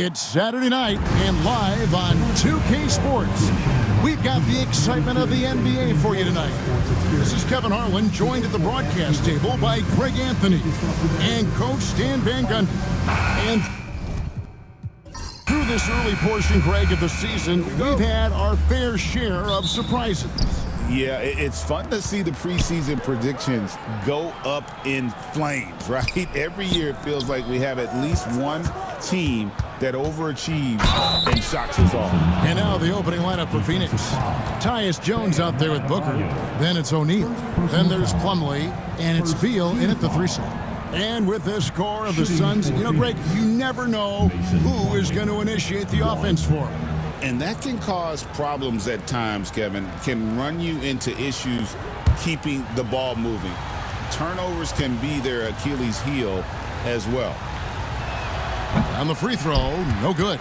It's Saturday night and live on 2K Sports. We've got the excitement of the NBA for you tonight. This is Kevin Harlan, joined at the broadcast table by Greg Anthony and Coach Stan Van Gundy. And through this early portion, Greg, of the season, we've had our fair share of surprises. Yeah, it's fun to see the preseason predictions go up in flames, right? Every year it feels like we have at least one team that overachieves and shocks us all. And now the opening lineup for Phoenix. Tyus Jones out there with Booker. Then it's O'Neal. Then there's Plumlee. And it's Beal in at the 3 slot. And with this core of the Suns, Greg, you never know who is going to initiate the offense for them. And that can cause problems at times, Kevin. Can run you into issues keeping the ball moving. Turnovers can be their Achilles heel as well. On the free throw, no good.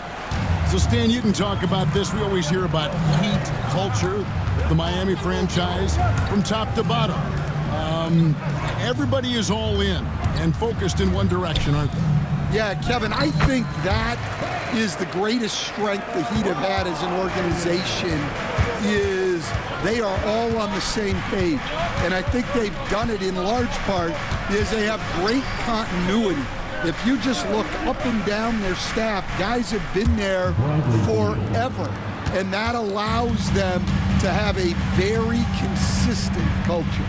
So, Stan, you can talk about this. We always hear about heat culture, the Miami franchise, from top to bottom. Everybody is all in and focused in one direction, aren't they? Yeah, Kevin, I think that is the greatest strength the Heat have had as an organization is they are all on the same page. And I think they've done it in large part because they have great continuity. If you just look up and down their staff, guys have been there forever. And that allows them to have a very consistent culture.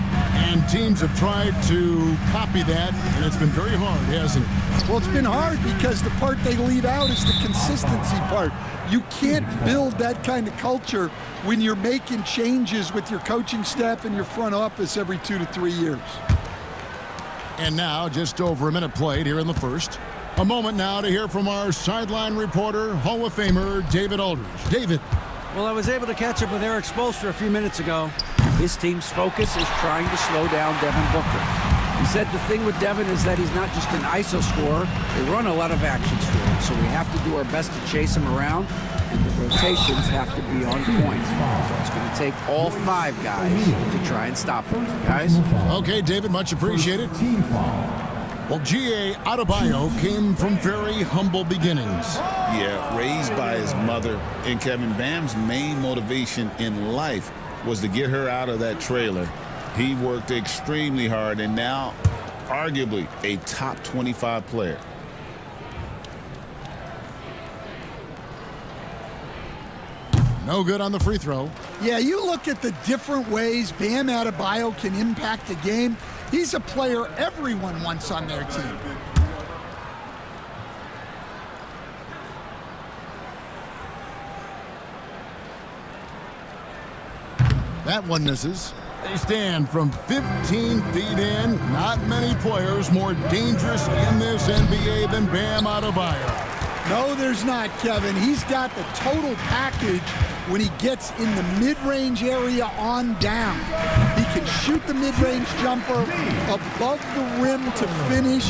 And teams have tried to copy that, and it's been very hard, hasn't it? Well, it's been hard because the part they leave out is the consistency part. You can't build that kind of culture when you're making changes with your coaching staff and your front office every 2 to 3 years. And now, just over a minute played here in the first. A moment now to hear from our sideline reporter, Hall of Famer David Aldridge. David. Well, I was able to catch up with Eric Spoelstra a few minutes ago. His team's focus is trying to slow down Devin Booker. He said the thing with Devin is that he's not just an ISO scorer. They run a lot of actions for him, so we have to do our best to chase him around, and the rotations have to be on point. So it's going to take all 5 guys to try and stop him, guys. Okay, David, much appreciated. Well, G.A. Adebayo came from very humble beginnings. Yeah, raised by his mother. And Kevin, Bam's main motivation in life was to get her out of that trailer. He worked extremely hard and now arguably a top 25 player. No good on the free throw. Yeah, you look at the different ways Bam Adebayo can impact a game. He's a player everyone wants on their team. That one misses. They stand from 15 feet in. Not many players more dangerous in this NBA than Bam Adebayo. No, there's not, Kevin. He's got the total package when he gets in the mid-range area on down. He can shoot the mid-range jumper above the rim to finish.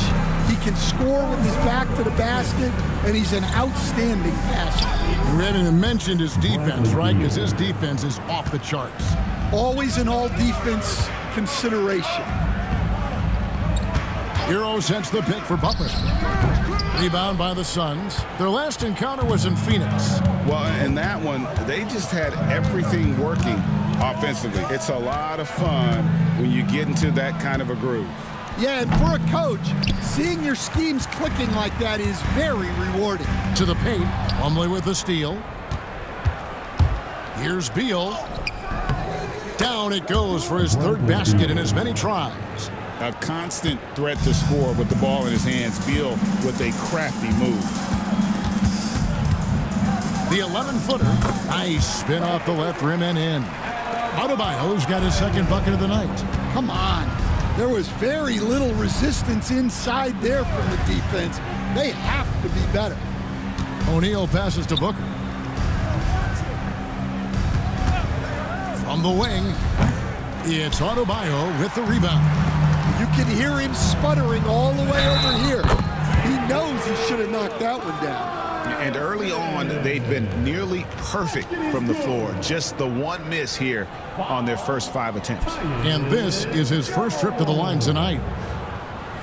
He can score with his back to the basket, and he's an outstanding passer. We haven't even mentioned his defense, right? Because his defense is off the charts. Always an all-defense consideration. Hero sets the pick for Butler. Rebound by the Suns. Their last encounter was in Phoenix. Well, in that one, they just had everything working offensively. It's a lot of fun when you get into that kind of a groove. Yeah, and for a coach, seeing your schemes clicking like that is very rewarding. To the paint, Plumlee with the steal. Here's Beal. Down it goes for his 3rd basket in as many tries. A constant threat to score with the ball in his hands. Beal with a crafty move. The 11-footer. Nice spin off the left rim and in. Adebayo's got his 2nd bucket of the night. Come on. There was very little resistance inside there from the defense. They have to be better. O'Neal passes to Booker. From the wing, it's Adebayo with the rebound. You can hear him sputtering all the way over here. He knows he should have knocked that one down. And early on, they've been nearly perfect from the floor. Just the one miss here on their first 5 attempts. And this is his first trip to the line tonight.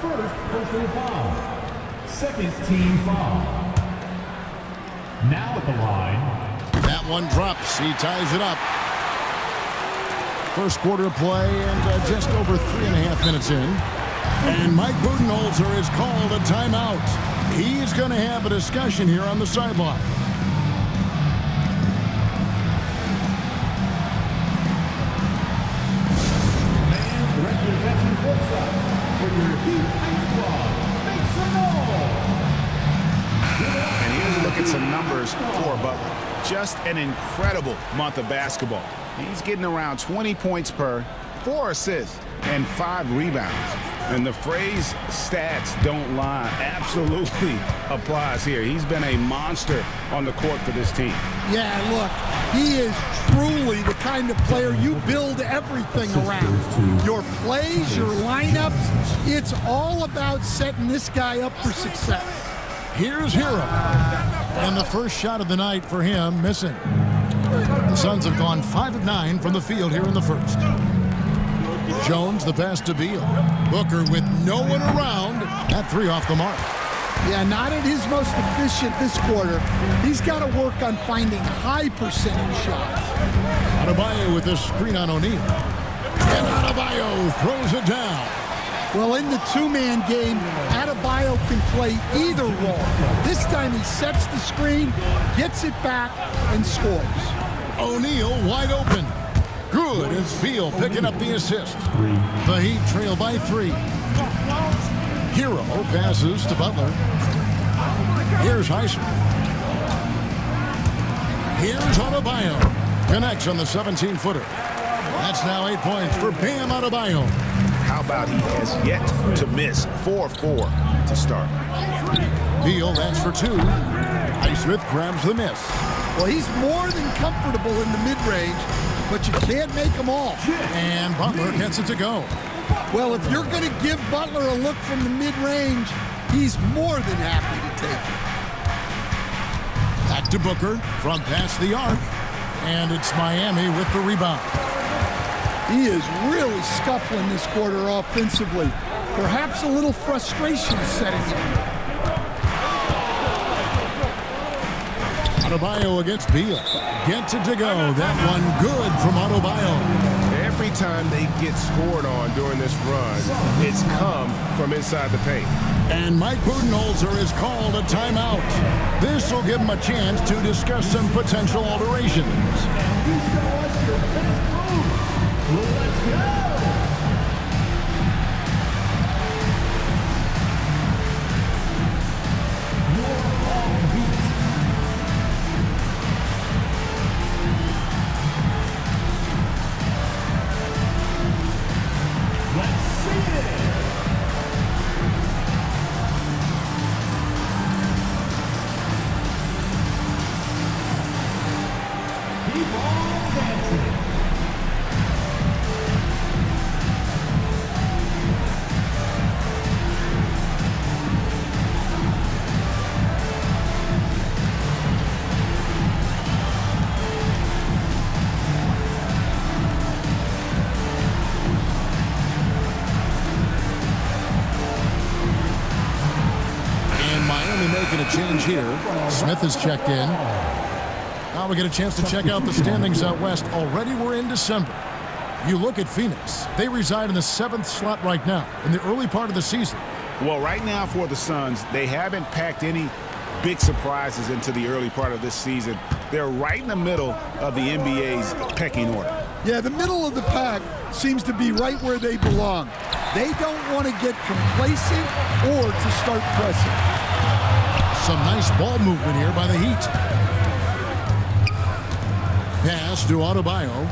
First personal foul. Second team foul. Now at the line. That one drops. He ties it up. First quarter of play and just over 3.5 minutes in. And Mike Budenholzer has called a timeout. He's going to have a discussion here on the sideline. And representing courtside for your BKE squad, make some noise. And here's a look at some numbers for Butler. Just an incredible month of basketball. He's getting around 20 points per, 4 assists, and 5 rebounds. And the phrase stats don't lie absolutely applies here. He's been a monster on the court for this team. Yeah, look, he is truly the kind of player you build everything around. Your plays, your lineups, it's all about setting this guy up for success. Here's Hero. And the first shot of the night for him, missing. The Suns have gone 5 of 9 from the field here in the first. Jones, the pass to Beal. Booker with no one around. That 3 off the mark. Yeah, not at his most efficient this quarter. He's got to work on finding high percentage shots. Adebayo with the screen on O'Neal. And Adebayo throws it down. Well, in the two-man game, Adebayo can play either role. This time he sets the screen, gets it back, and scores. O'Neal wide open. Good as Beal picking up the assist. The Heat trail by 3. Hero passes to Butler. Here's Highsmith. Here's Adebayo. Connects on the 17-footer. That's now 8 points for Bam Adebayo. How about he has yet to miss 4-4 to start. Beal, that's for 2. Highsmith grabs the miss. Well, he's more than comfortable in the mid-range, but you can't make them all. And Butler gets it to go. Well, if you're going to give Butler a look from the mid-range, he's more than happy to take it. Back to Booker, front past the arc, and it's Miami with the rebound. He is really scuffling this quarter offensively. Perhaps a little frustration setting in. Adebayo against Beal. Gets it to go. That one good from Adebayo. Every time they get scored on during this run, it's come from inside the paint. And Mike Budenholzer has called a timeout. This will give him a chance to discuss some potential alterations. Let's go. Making a change here. Smith has checked in. Now we get a chance to check out the standings out west. Already we're in December. You look at Phoenix. They reside in the 7th slot right now in the early part of the season. Well, right now for the Suns, they haven't packed any big surprises into the early part of this season. They're right in the middle of the NBA's pecking order. Yeah, the middle of the pack seems to be right where they belong. They don't want to get complacent or to start pressing. Some nice ball movement here by the Heat. Pass to Adebayo.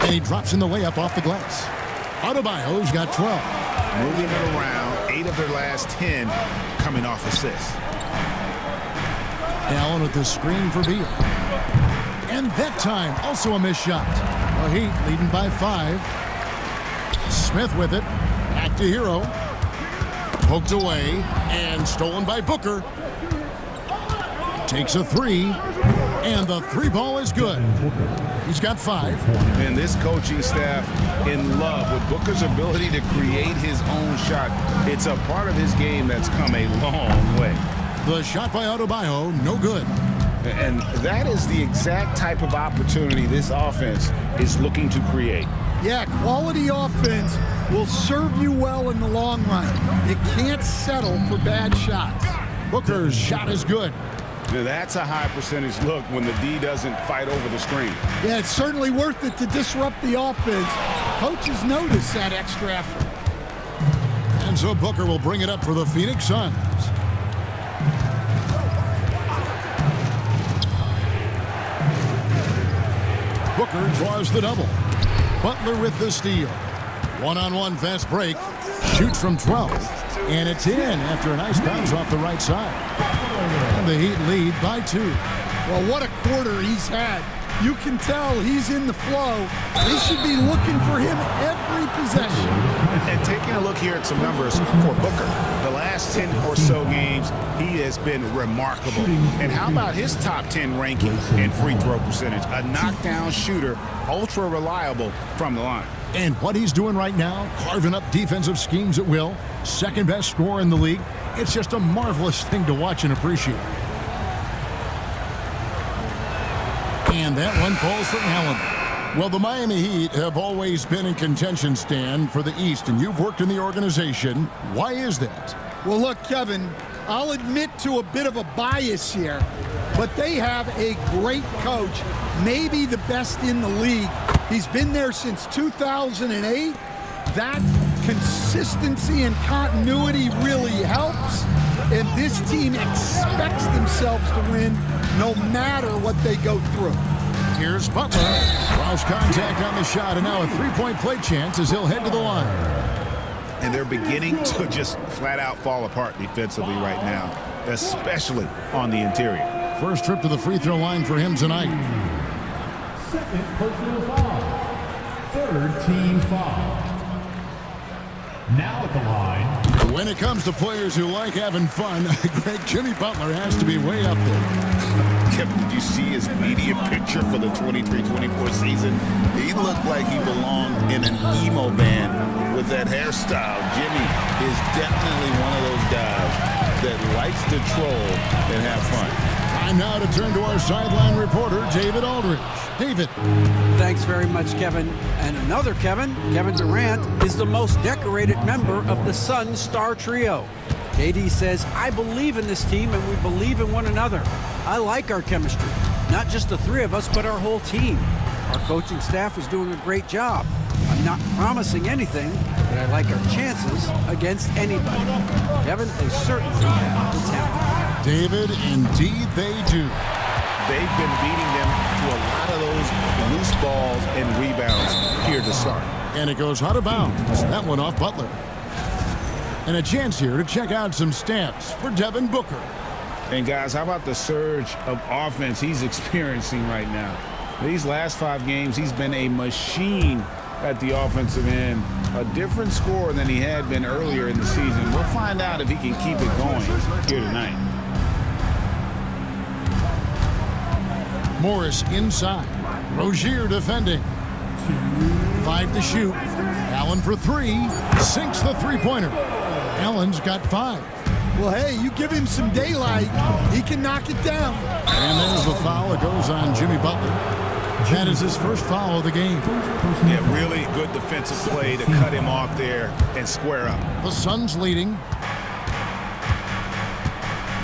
And he drops in the layup off the glass. Adebayo's got 12. Moving it around, 8 of their last 10 coming off assists. Allen with the screen for Beal. And that time, also a missed shot. The Heat leading by 5. Smith with it. Back to Hero. Poked away and stolen by Booker. Takes a 3, and the 3 ball is good. He's got 5. And this coaching staff in love with Booker's ability to create his own shot. It's a part of his game that's come a long way. The shot by Adebayo, no good. And that is the exact type of opportunity this offense is looking to create. Yeah, quality offense will serve you well in the long run. You can't settle for bad shots. Booker's shot is good. That's a high percentage look when the D doesn't fight over the screen. Yeah, it's certainly worth it to disrupt the offense. Coaches notice that extra effort. And so Booker will bring it up for the Phoenix Suns. Booker draws the double. Butler with the steal. One-on-one fast break. Shoots from 12. And it's in after a nice bounce off the right side. And the Heat lead by 2. Well, what a quarter he's had. You can tell he's in the flow. They should be looking for him every possession. And taking a look here at some numbers for Booker. The last 10 or so games, he has been remarkable. And how about his top 10 ranking in free throw percentage? A knockdown shooter, ultra reliable from the line. And what he's doing right now, carving up defensive schemes at will, second best scorer in the league. It's just a marvelous thing to watch and appreciate. And that one falls for Allen. Well, the Miami Heat have always been in contention, Stan, for the East, and you've worked in the organization. Why is that? Well, look, Kevin, I'll admit to a bit of a bias here, but they have a great coach, maybe the best in the league. He's been there since 2008. That consistency and continuity really helps, and this team expects themselves to win no matter what they go through. Here's Butler. Cross contact on the shot, and now a three-point play chance as he'll head to the line. And they're beginning to just flat out fall apart defensively right now, especially on the interior. First trip to the free throw line for him tonight. Second personal foul. Third team foul. Now at the line. When it comes to players who like having fun, Greg, Jimmy Butler has to be way up there. Kevin, did you see his media picture for the 23-24 season? He looked like he belonged in an emo band with that hairstyle. Jimmy is definitely one of those guys that likes to troll and have fun. Time now to turn to our sideline reporter, David Aldridge. David. Thanks very much, Kevin. And another Kevin, Kevin Durant, is the most decorated member of the Suns star trio. KD says, I believe in this team and we believe in one another. I like our chemistry. Not just the three of us, but our whole team. Our coaching staff is doing a great job. I'm not promising anything, but I like our chances against anybody. Kevin, they certainly have the talent. David, indeed they do. They've been beating them to a lot of those loose balls and rebounds here to start. And it goes out of bounds. That one off Butler. And a chance here to check out some stats for Devin Booker. And guys, how about the surge of offense he's experiencing right now? These last 5 games, he's been a machine at the offensive end. A different scorer than he had been earlier in the season. We'll find out if he can keep it going here tonight. Morris inside. Rozier defending. 5 to shoot. Allen for 3. Sinks the three-pointer. Allen's got 5. Well, hey, you give him some daylight, he can knock it down. And there's the foul that goes on Jimmy Butler. That is his first foul of the game. Yeah, really good defensive play to cut him off there and square up. The Suns leading.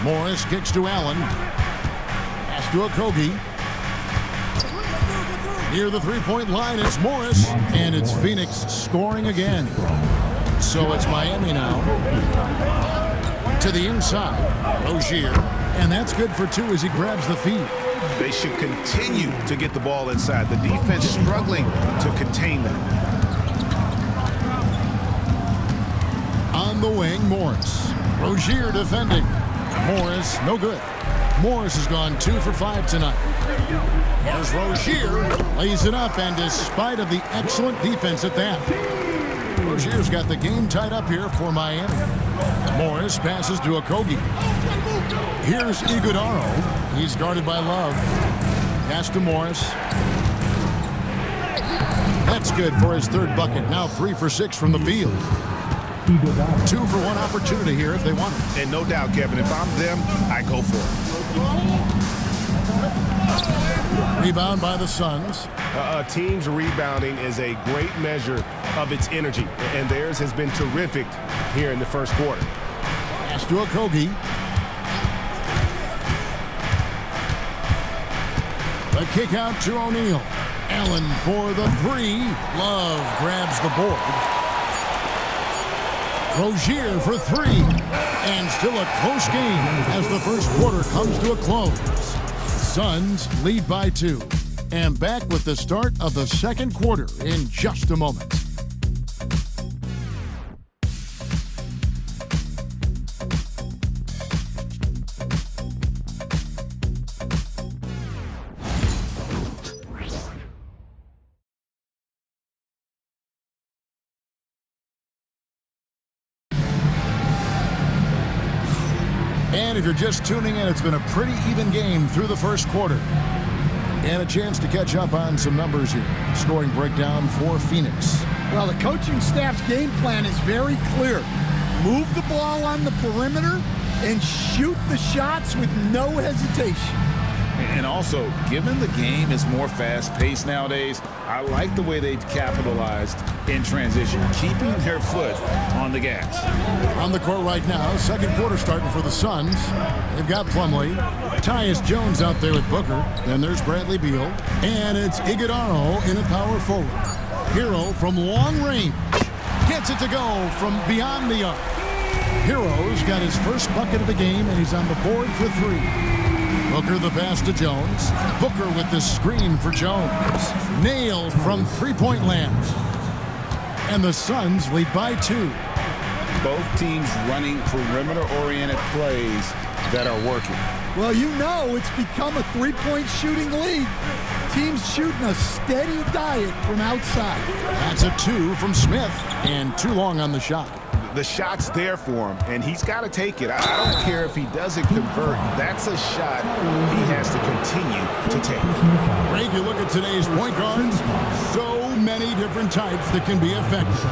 Morris kicks to Allen. Pass to Okogie. Near the three-point line, it's Morris, and it's Phoenix scoring again. So it's Miami now. To the inside, Rozier, and that's good for 2 as he grabs the feed. They should continue to get the ball inside. The defense struggling to contain them. On the wing, Morris. Rozier defending. Morris, no good. Morris has gone 2 for 5 tonight. Here's Rozier, lays it up, and despite of the excellent defense at that, Rozier's got the game tied up here for Miami. Morris passes to Okogie. Here's Iguodala. He's guarded by Love. Pass to Morris. That's good for his 3rd bucket. Now 3 for 6 from the field. 2-for-1 opportunity here if they want it. And no doubt, Kevin, if I'm them, I go for it. Rebound by the Suns. A team's rebounding is a great measure of its energy, and theirs has been terrific here in the first quarter. Pass to Okogie. The kick out to O'Neal. Allen for the 3. Love grabs the board. Rozier for 3. And still a close game as the first quarter comes to a close. Suns lead by 2. And back with the start of the second quarter in just a moment. And if you're just tuning in, it's been a pretty even game through the first quarter. And a chance to catch up on some numbers here. Scoring breakdown for Phoenix. Well, the coaching staff's game plan is very clear. Move the ball on the perimeter and shoot the shots with no hesitation. And also, given the game is more fast-paced nowadays, I like the way they've capitalized in transition, keeping their foot on the gas. On the court right now, second quarter starting for the Suns. They've got Plumlee. Tyus Jones out there with Booker. Then there's Bradley Beal. And it's Iguodala in a power forward. Hero from long range. Gets it to go from beyond the arc. Hero's got his first bucket of the game, and he's on the board for 3. Booker the pass to Jones. Booker with the screen for Jones. Nailed from three-point land. And the Suns lead by 2. Both teams running perimeter-oriented plays that are working. Well, you know it's become a three-point shooting league. Teams shooting a steady diet from outside. That's a 2 from Smith, and too long on the shot. The shot's there for him, and he's got to take it. I don't care if he doesn't convert. That's a shot he has to continue to take. Greg, you look at today's point guards, so many different types that can be effective.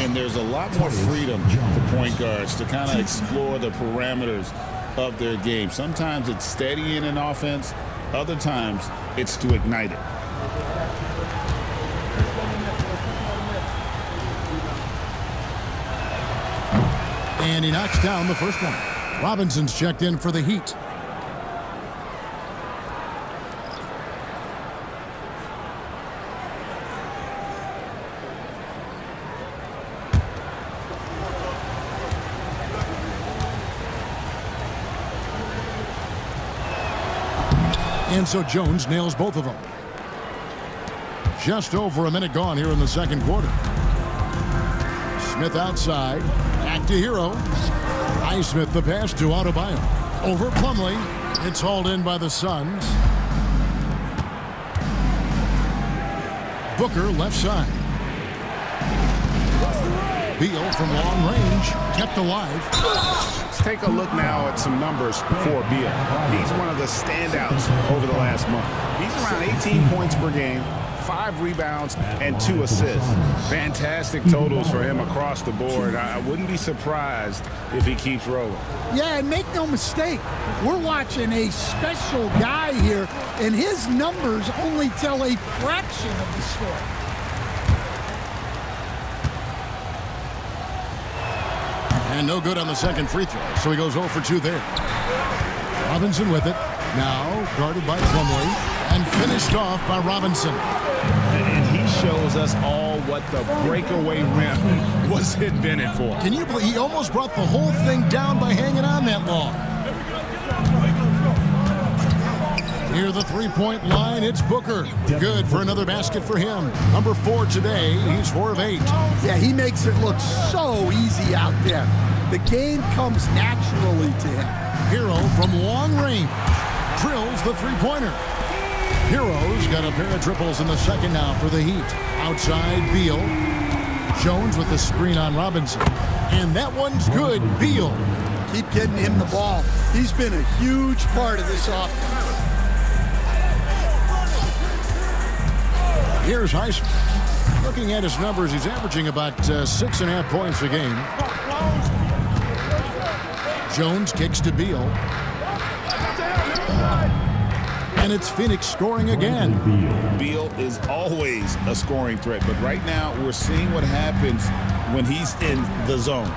And there's a lot more freedom for point guards to kind of explore the parameters of their game. Sometimes it's steadying an offense. Other times it's to ignite it. And he knocks down the first one. Robinson's checked in for the Heat. And so Jones nails both of them. Just over a minute gone here in the second quarter. Smith outside. Back to Hero. Highsmith the pass to Adebayo. Over Plumlee. It's hauled in by the Suns. Booker left side. Beal from long range. Kept alive. Let's take a look now at some numbers for Beal. He's one of the standouts over the last month. He's around 18 points per game, 5 rebounds, and 2 assists. Fantastic totals for him across the board. I wouldn't be surprised if he keeps rolling. Yeah, and make no mistake, we're watching a special guy here, and his numbers only tell a fraction of the story. And no good on the second free throw, so he goes 0 for 2 there. Robinson with it. Now guarded by Plumlee and finished off by Robinson. And he shows us all what the breakaway rim was invented for. Can you believe he almost brought the whole thing down by hanging on that long? Near the three-point line, it's Booker. Good for another basket for him. Number 4 today. He's 4 of 8. Yeah, he makes it look so easy out there. The game comes naturally to him. Hero from long range. Drills the three-pointer. Hero's got a pair of triples in the second now for the Heat. Outside, Beal. Jones with the screen on Robinson. And that one's good. Beal. Keep getting him the ball. He's been a huge part of this offense. Here's Highsmith. Looking at his numbers, he's averaging about 6.5 points a game. Jones kicks to Beal. And it's Phoenix scoring again. Beal is always a scoring threat, but right now we're seeing what happens when he's in the zone.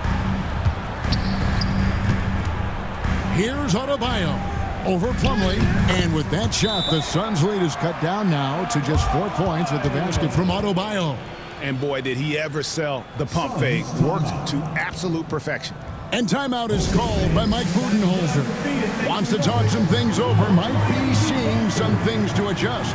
Here's Adebayo over Plumlee. And with that shot, the Suns' lead is cut down now to just 4 points with the basket from Adebayo. And boy, did he ever sell the pump fake. Worked to absolute perfection. And timeout is called by Mike Budenholzer. Wants to talk some things over. Might be seeing some things to adjust.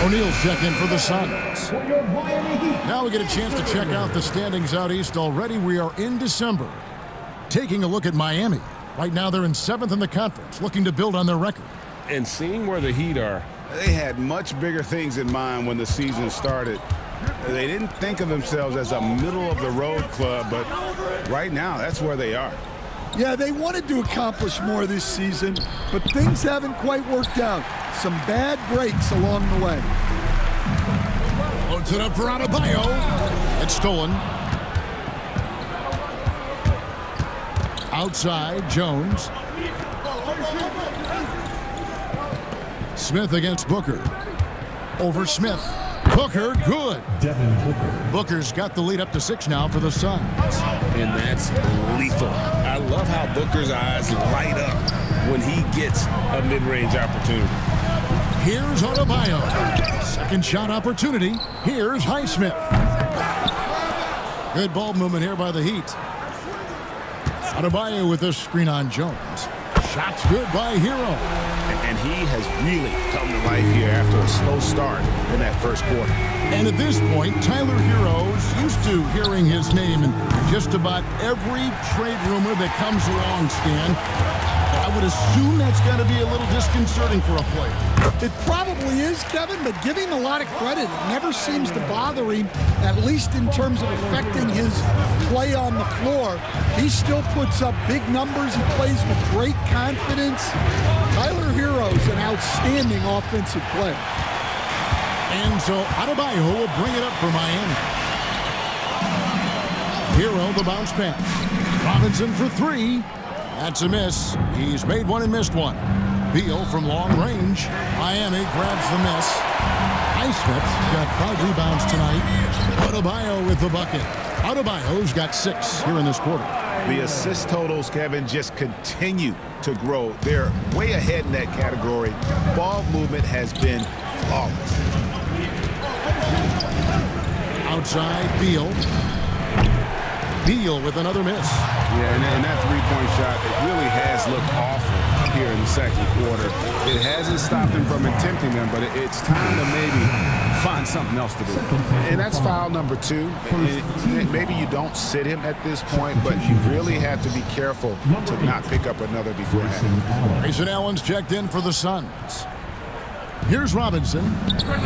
O'Neal's check in for the Suns. Now we get a chance to check out the standings out east already. We are in December. Taking a look at Miami. Right now they're in 7th in the conference, looking to build on their record. And seeing where the Heat are, they had much bigger things in mind when the season started. They didn't think of themselves as a middle-of-the-road club, but right now that's where they are. Yeah, they wanted to accomplish more this season, but things haven't quite worked out. Some bad breaks along the way. Loads it up for Adebayo. It's stolen. Outside, Jones. Smith against Booker. Over Smith. Booker, good. Booker's got the lead up to 6 now for the Suns. And that's lethal. I love how Booker's eyes light up when he gets a mid-range opportunity. Here's Adebayo. Second shot opportunity. Here's Highsmith. Good ball movement here by the Heat. Adebayo with this screen on Jones. Shot's good by Hero. And he has really come to life here after a slow start in that first quarter. And at this point, Tyler Hero's used to hearing his name in just about every trade rumor that comes along, Stan. I would assume that's got to be a little disconcerting for a player. It probably is, Kevin, but give him a lot of credit. It never seems to bother him, at least in terms of affecting his play on the floor. He still puts up big numbers. He plays with great confidence. Tyler Hero's an outstanding offensive player. And so Adebayo will bring it up for Miami. Hero, the bounce pass. Robinson for 3. That's a miss. He's made one and missed one. Beal from long range. Miami grabs the miss. Highsmith's got 5 rebounds tonight. Adebayo with the bucket. Adebayo's got 6 here in this quarter. The assist totals, Kevin, just continue to grow. They're way ahead in that category. Ball movement has been flawless. Outside, Beal. Beal with another miss. Yeah, and that three-point shot, it really has looked awful here in the second quarter. It hasn't stopped them from attempting them, but it's time to maybe find something else to do. And that's foul number 2. And maybe you don't sit him at this point, but you really have to be careful to not pick up another beforehand. Grayson Allen's checked in for the Suns. Here's Robinson.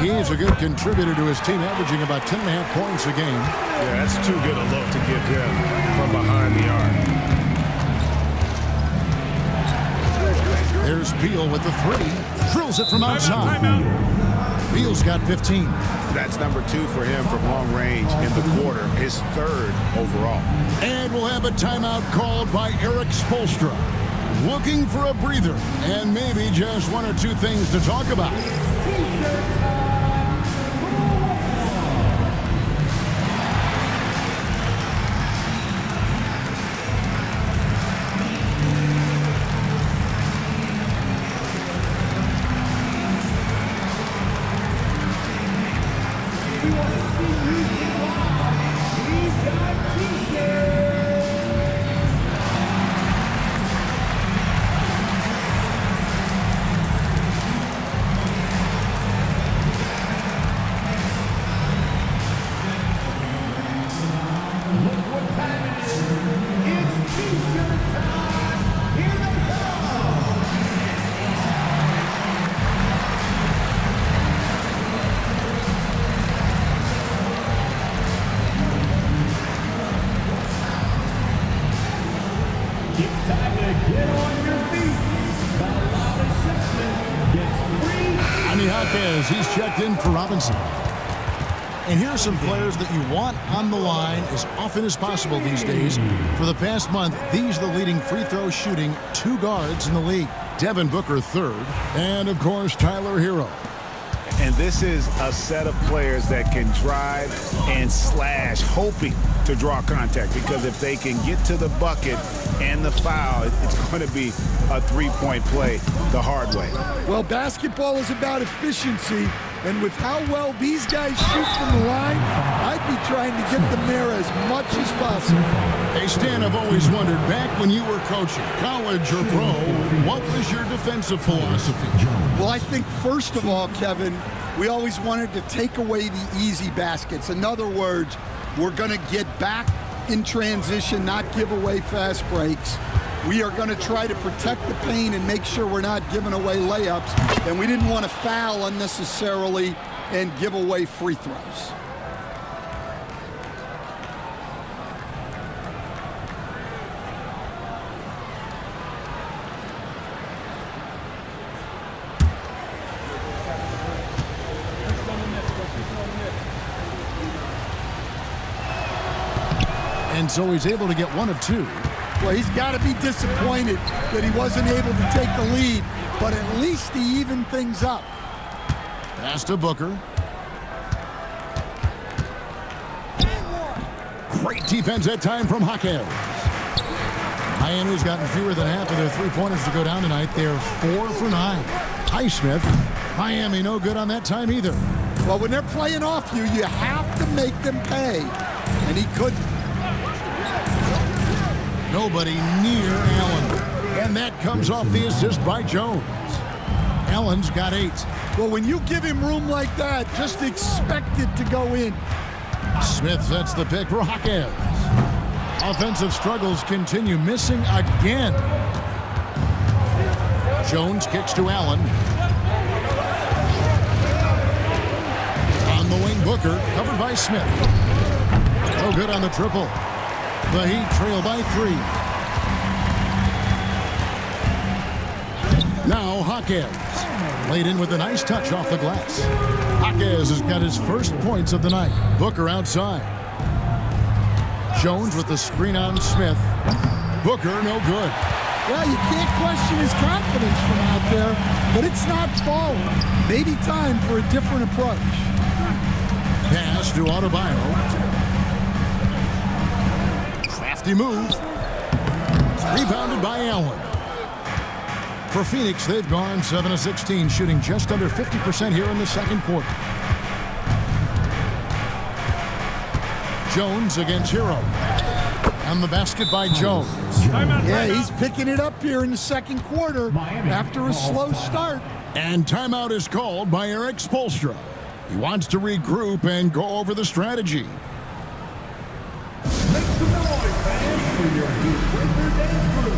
He's a good contributor to his team, averaging about 10.5 points a game. Yeah, that's too good a look to give him from behind the arc. There's Beal with the 3. Drills it from outside. Beal's got 15. That's number 2 for him from long range in the quarter, his 3rd overall. And we'll have a timeout called by Eric Spoelstra. Looking for a breather and maybe just 1 or 2 things to talk about. Jaquez, he's checked in for Robinson. And here are some players that you want on the line as often as possible these days. For the past month, these are the leading free throw shooting 2 guards in the league. Devin Booker third, and of course Tyler Hero. And this is a set of players that can drive and slash, hoping to draw contact, because if they can get to the bucket and the foul, it's going to be a three-point play the hard way. Well, basketball is about efficiency, and with how well these guys shoot from the line, I'd be trying to get them there as much as possible. Hey, Stan, I've always wondered, back when you were coaching, college or pro, what was your defensive philosophy? Well, I think first of all, Kevin, we always wanted to take away the easy baskets. In other words, we're going to get back in transition, not give away fast breaks. We are going to try to protect the paint and make sure we're not giving away layups. And we didn't want to foul unnecessarily and give away free throws. And so he's able to get 1 of 2. Well, he's got to be disappointed that he wasn't able to take the lead, but at least he evened things up. Pass to Booker. Great defense that time from Jaquez. Miami's gotten fewer than half of their three-pointers to go down tonight. They're 4 for 9. Highsmith. Miami no good on that time either. Well, when they're playing off you, you have to make them pay, and he couldn't. Nobody near Allen. And that comes off the assist by Jones. Allen's got 8. Well, when you give him room like that, just expect it to go in. Smith sets the pick for Jaquez. Offensive struggles continue, missing again. Jones kicks to Allen. On the wing, Booker, covered by Smith. No good on the triple. The Heat trail by 3. Now Jaquez. Laid in with a nice touch off the glass. Jaquez has got his first points of the night. Booker outside. Jones with the screen on Smith. Booker no good. Well, you can't question his confidence from out there, but it's not falling. Maybe time for a different approach. Pass to Adebayo. Crafty move. Rebounded by Allen. For Phoenix, they've gone 7 of 16, shooting just under 50% here in the second quarter. Jones against Hero. And the basket by Jones. Yeah, he's picking it up here in the second quarter after a slow start. And timeout is called by Eric Spoelstra. He wants to regroup and go over the strategy. Make some noise, fans, for your Heat Breaker dance crew.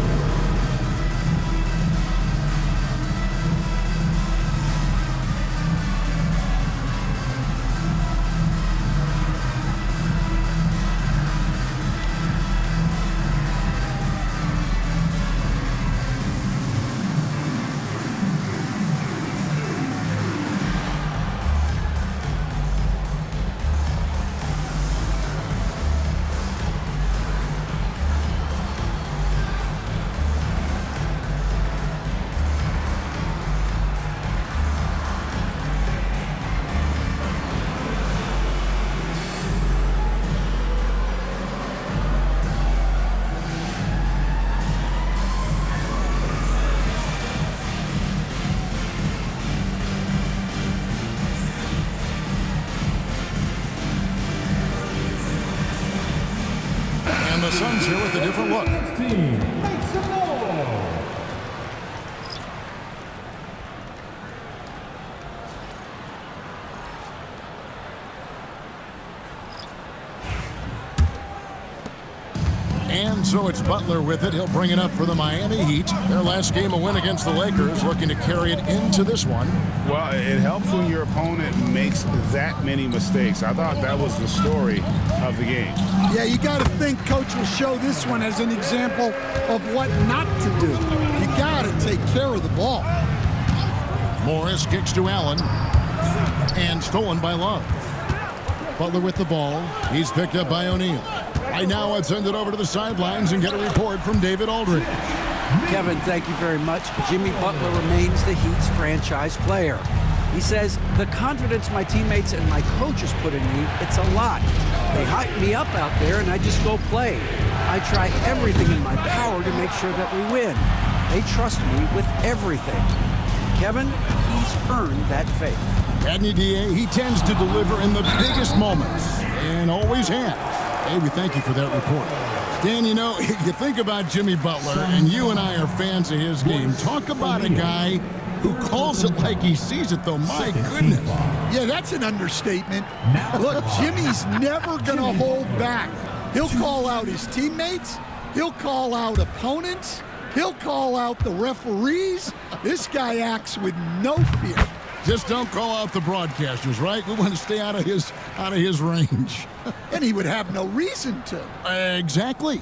And the Suns here with a different look. Team, make some noise. And so it's Butler with it. He'll bring it up for the Miami Heat. Their last game, a win against the Lakers, looking to carry it into this one. Well, it helps when your opponent makes that many mistakes. I thought that was the story of the game. Yeah, you got to think Coach will show this one as an example of what not to do. You got to take care of the ball. Morris kicks to Allen. And stolen by Love. Butler with the ball. He's picked up by O'Neal. Right now, let's send it over to the sidelines and get a report from David Aldridge. Kevin, thank you very much. Jimmy Butler remains the Heat's franchise player. He says, the confidence my teammates and my coaches put in me, it's a lot. They hype me up out there and I just go play. I try everything in my power to make sure that we win. They trust me with everything. Kevin, he's earned that faith. Adney DA, he tends to deliver in the biggest moments and always has. Hey, we thank you for that report. Dan, you know, you think about Jimmy Butler, and you and I are fans of his game. Talk about a guy who calls it like he sees it, though. My goodness. Yeah, that's an understatement. Look, Jimmy's never going to hold back. He'll call out his teammates. He'll call out opponents. He'll call out the referees. This guy acts with no fear. Just don't call out the broadcasters, right? We want to stay out of his range. And he would have no reason to. Exactly.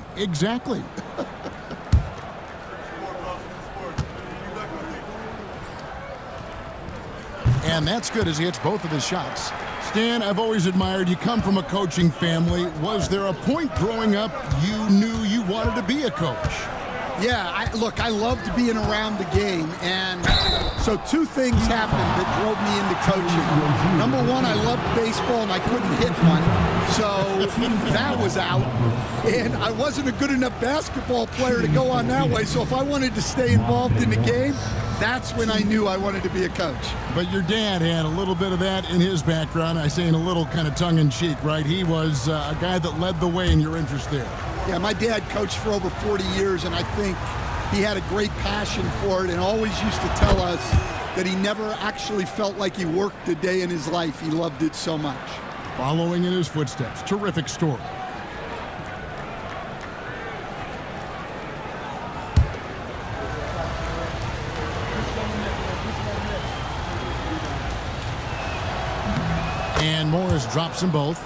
And that's good as he hits both of his shots. Stan, I've always admired you. Come from a coaching family. Was there a point growing up you knew you wanted to be a coach? Yeah, I loved being around the game, and so two things happened that drove me into coaching. Number one, I loved baseball, and I couldn't hit one, so that was out. And I wasn't a good enough basketball player to go on that way, so if I wanted to stay involved in the game, that's when I knew I wanted to be a coach. But your dad had a little bit of that in his background. I say in a little kind of tongue-in-cheek, right? He was a guy that led the way in your interest there. Yeah, my dad coached for over 40 years, and I think he had a great passion for it and always used to tell us that he never actually felt like he worked a day in his life. He loved it so much. Following in his footsteps. Terrific story. And Morris drops them both.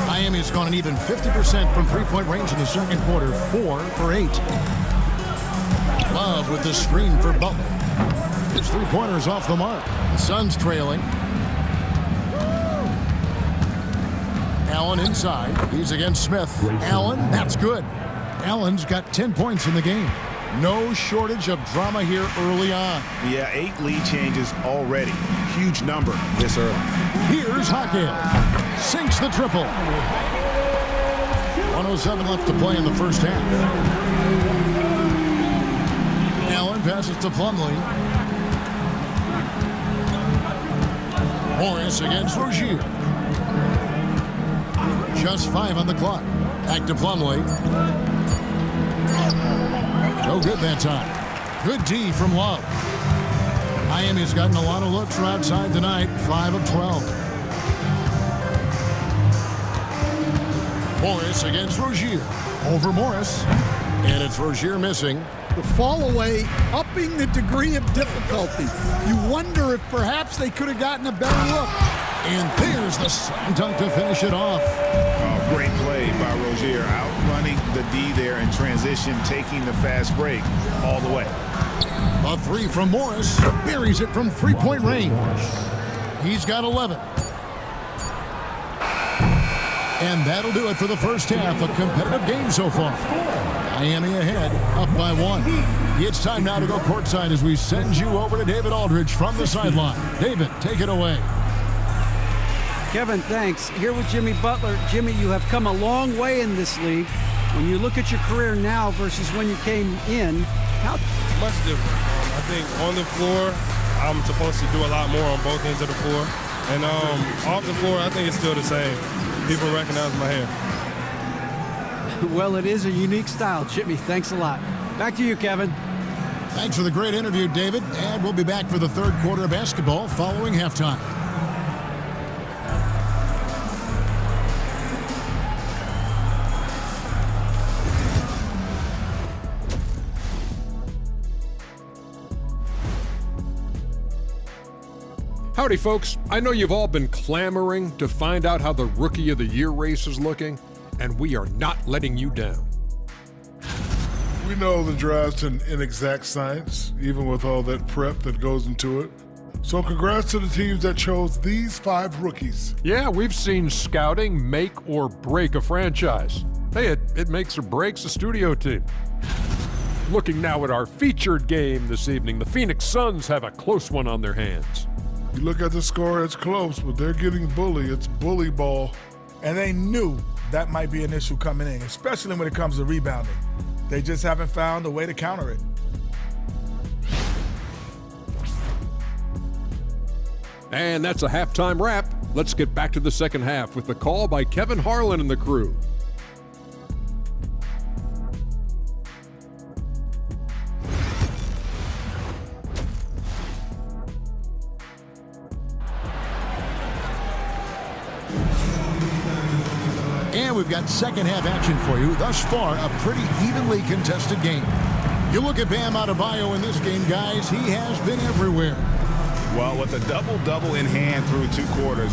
Miami's gone an even 50% from three-point range in the second quarter, 4 for 8. Love with the screen for Butler. His three-pointer's off the mark. The Suns trailing. Allen inside. He's against Smith. Allen, that's good. Allen's got 10 points in the game. No shortage of drama here early on. Yeah, 8 lead changes already. Huge number this early. Here's Hockey. Sinks the triple. 1:07 left to play in the first half. Allen passes to Plumlee. Morris against Rozier. Just 5 on the clock. Back to Plumlee. No good that time. Good D from Love. Miami's gotten a lot of looks from outside tonight. 5 of 12. Morris against Rozier. Over Morris. And it's Rozier missing. The fall away, upping the degree of difficulty. You wonder if perhaps they could have gotten a better look. And there's the slam dunk to finish it off. Oh, great play by Rozier. Outrunning the D there in transition, taking the fast break all the way. A 3 from Morris. Buries it from three-point range. He's got 11. And that'll do it for the first half. A competitive game so far. Miami ahead, up by 1. It's time now to go courtside as we send you over to David Aldridge from the sideline. David, take it away. Kevin, thanks. Here with Jimmy Butler. Jimmy, you have come a long way in this league. When you look at your career now versus when you came in, how much different? I think on the floor, I'm supposed to do a lot more on both ends of the floor. And off the floor, I think it's still the same. People recognize my hair. Well, it is a unique style, Jimmy. Thanks a lot. Back to you, Kevin. Thanks for the great interview, David. And we'll be back for the third quarter of basketball following halftime. Howdy, folks. I know you've all been clamoring to find out how the Rookie of the Year race is looking, and we are not letting you down. We know the draft's an inexact science, even with all that prep that goes into it. So congrats to the teams that chose these 5 rookies. Yeah, we've seen scouting make or break a franchise. Hey, it makes or breaks a studio team. Looking now at our featured game this evening, the Phoenix Suns have a close one on their hands. You look at the score, it's close, but they're getting bullied. It's bully ball. And they knew that might be an issue coming in, especially when it comes to rebounding. They just haven't found a way to counter it. And that's a halftime wrap. Let's get back to the second half with the call by Kevin Harlan and the crew. And we've got second half action for you. Thus far, a pretty evenly contested game. You look at Bam Adebayo in this game, guys, he has been everywhere. Well, with a double-double in hand through 2 quarters,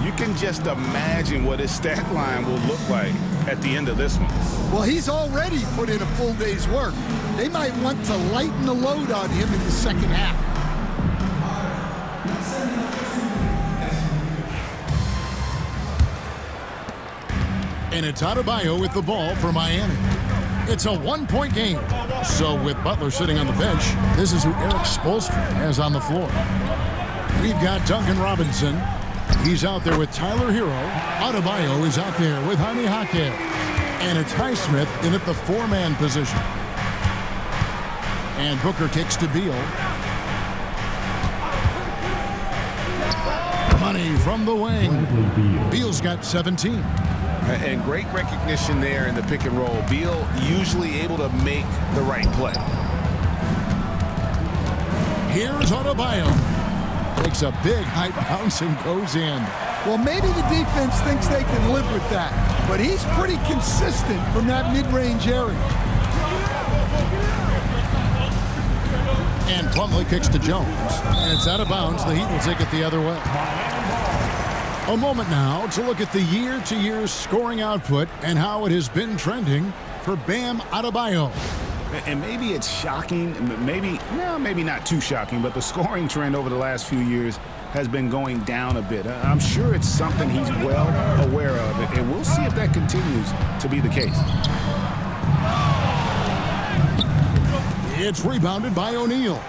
you can just imagine what his stat line will look like at the end of this one. Well, he's already put in a full day's work. They might want to lighten the load on him in the second half. And it's Adebayo with the ball for Miami. It's a 1-point game. So with Butler sitting on the bench, this is who Eric Spoelstra has on the floor. We've got Duncan Robinson. He's out there with Tyler Hero. Adebayo is out there with Jaime Jaquez. And it's Highsmith in at the 4-man position. And Booker kicks to Beal. Money from the wing. Beal's got 17. And great recognition there in the pick and roll. Beal usually able to make the right play. Here's Adebayo. Takes a big high bounce and goes in. Well, maybe the defense thinks they can live with that, but he's pretty consistent from that mid-range area. And Plumlee kicks to Jones. And it's out of bounds. The Heat will take it the other way. A moment now to look at the year-to-year scoring output and how it has been trending for Bam Adebayo. And maybe it's shocking, maybe not too shocking, but the scoring trend over the last few years has been going down a bit. I'm sure it's something he's well aware of, and we'll see if that continues to be the case. It's rebounded by O'Neal.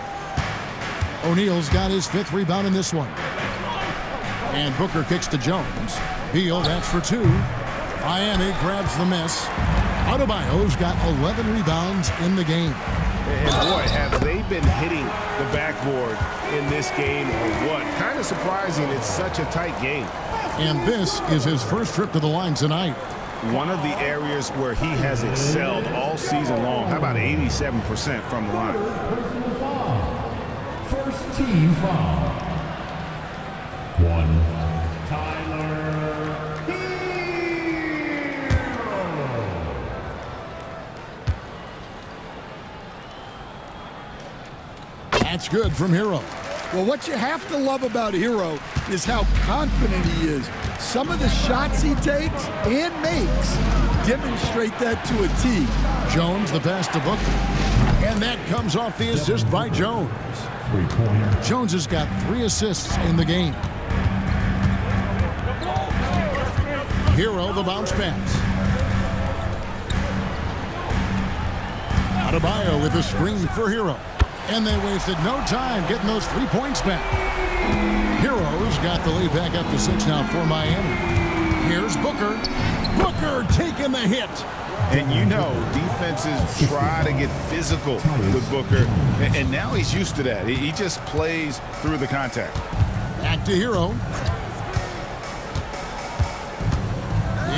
O'Neal's got his 5th rebound in this one. And Booker kicks to Jones. Beal, that's for 2. Miami grabs the miss. Adebayo's got 11 rebounds in the game. And boy, have they been hitting the backboard in this game or what? Kind of surprising it's such a tight game. And this is his first trip to the line tonight. One of the areas where he has excelled all season long. How about 87% from the line? First team foul. 1. Tyler Hero. That's good from Hero. Well, what you have to love about Hero is how confident he is. Some of the shots he takes and makes demonstrate that to a T. Jones, the pass to Booker. And that comes off the assist by Jones. Jones has got 3 assists in the game. Hero, the bounce pass. Adebayo with a screen for Hero. And they wasted no time getting those 3 points back. Hero's got the lead back up to 6 now for Miami. Here's Booker. Booker taking the hit. And you know, defenses try to get physical with Booker, and now he's used to that. He just plays through the contact. Back to Hero.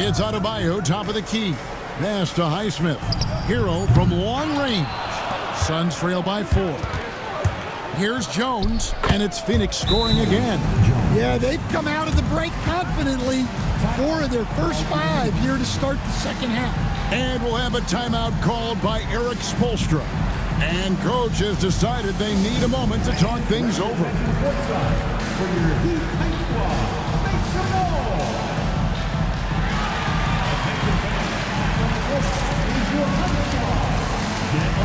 It's Adebayo, top of the key. Pass to Highsmith. Hero from long range. Suns trail by 4. Here's Jones, and it's Phoenix scoring again. Yeah, they've come out of the break confidently. 4 of their first 5 here to start the second half. And we'll have a timeout called by Eric Spoelstra. And coach has decided they need a moment to talk things over. For your Heat High Squad, make some noise. Attention fans, is your High Squad. Get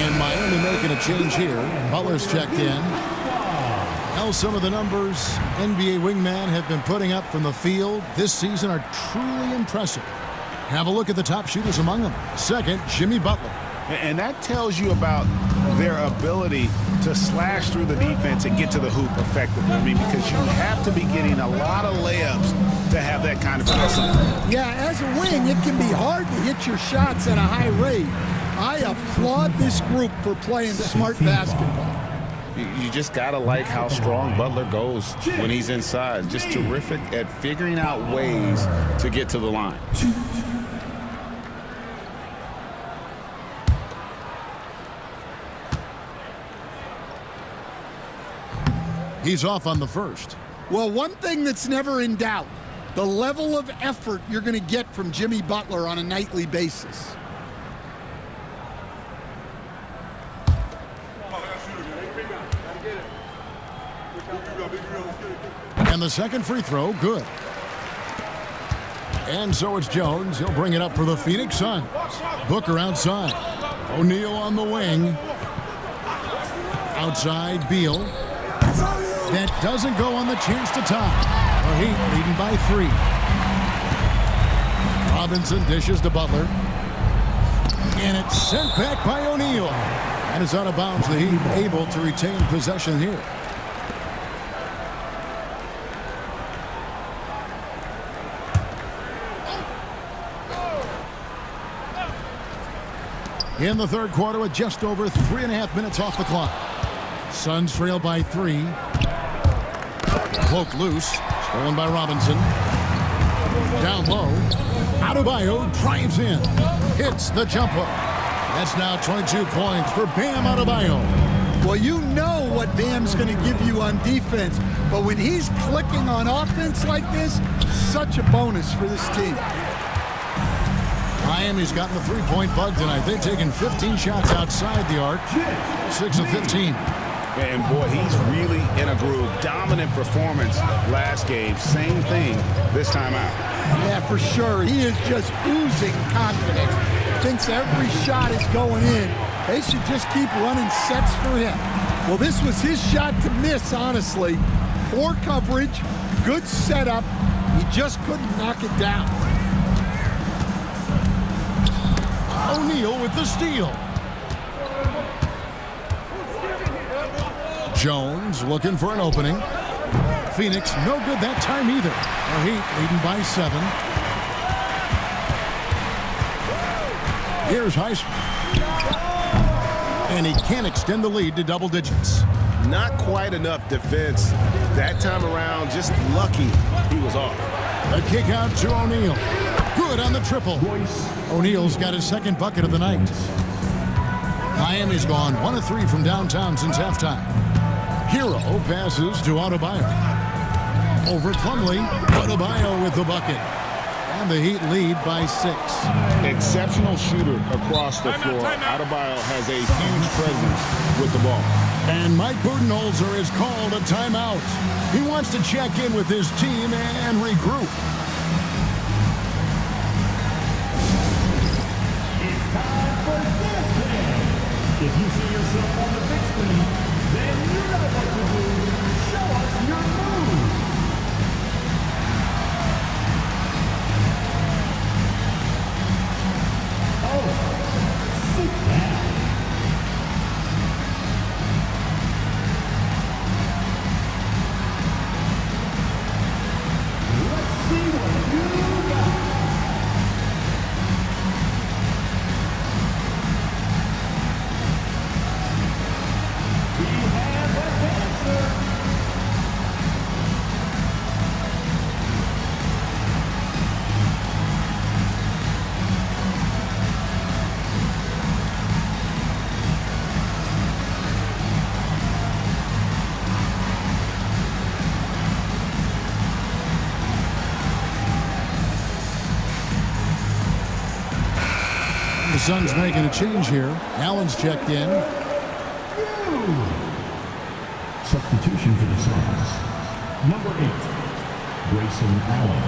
And Miami making a change here. Butler's checked in. Well, some of the numbers NBA wingmen have been putting up from the field this season are truly impressive. Have a look at the top shooters among them. Second, Jimmy Butler. And that tells you about their ability to slash through the defense and get to the hoop effectively. I mean, because you have to be getting a lot of layups to have that kind of pressing. Yeah, as a wing, it can be hard to hit your shots at a high rate. I applaud this group for playing smart basketball. You just got to like how strong Butler goes when he's inside. Just terrific at figuring out ways to get to the line. He's off on the first. Well, one thing that's never in doubt, the level of effort you're going to get from Jimmy Butler on a nightly basis. And the second free throw, good. And so it's Jones. He'll bring it up for the Phoenix Suns. Booker outside. O'Neal on the wing. Outside, Beal. That doesn't go on the chance to tie. The Heat leading by 3. Robinson dishes to Butler. And it's sent back by O'Neal. And it's out of bounds. The Heat able to retain possession here. In the third quarter with just over 3.5 minutes off the clock. Suns trail by 3. Cloak loose. Stolen by Robinson. Down low. Adebayo drives in. Hits the jumper. That's now 22 points for Bam Adebayo. Well, you know what Bam's going to give you on defense. But when he's clicking on offense like this, such a bonus for this team. Miami's gotten the three-point bug tonight. They've taken 15 shots outside the arc. 6 of 15. And boy, he's really in a groove. Dominant performance last game. Same thing this time out. Yeah, for sure. He is just oozing confidence. Thinks every shot is going in. They should just keep running sets for him. Well, this was his shot to miss, honestly. Poor coverage, good setup. He just couldn't knock it down. O'Neal with the steal. Jones looking for an opening. Phoenix no good that time either. The Heat leading by 7. Here's Heisman. And he can't extend the lead to double digits. Not quite enough defense that time around. Just lucky he was off. A kick out to O'Neal. Good on the triple. O'Neal's got his second bucket of the night. Miami's gone 1 of 3 from downtown since halftime. Hero passes to Adebayo. Over Plumlee. Adebayo with the bucket. And the Heat lead by 6. Exceptional shooter across the floor. Adebayo has a huge presence with the ball. And Mike Budenholzer has called a timeout. He wants to check in with his team and regroup. If you see yourself on the big screen, then you know what to do. Show us your move. Oh, sit down. Let's see what you got. The Suns making a change here. Allen's checked in. Substitution for the Suns. Number 8, Grayson Allen.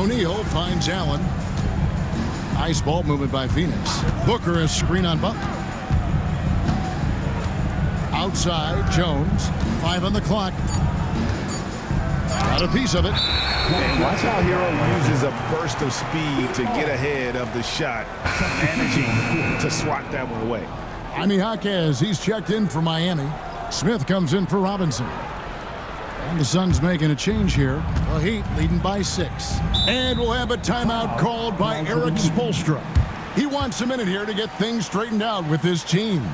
O'Neal finds Allen. Nice ball movement by Phoenix. Booker a screen on Butler. Outside, Jones. 5 on the clock. Got a piece of it. And watch how Hero uses a burst of speed to get ahead of the shot, managing to swat that one away. Jaime Jaquez, he's checked in for Miami. Smith comes in for Robinson. And the Suns making a change here. The Heat leading by 6. And we'll have a timeout called by Eric Spoelstra. He wants a minute here to get things straightened out with his team.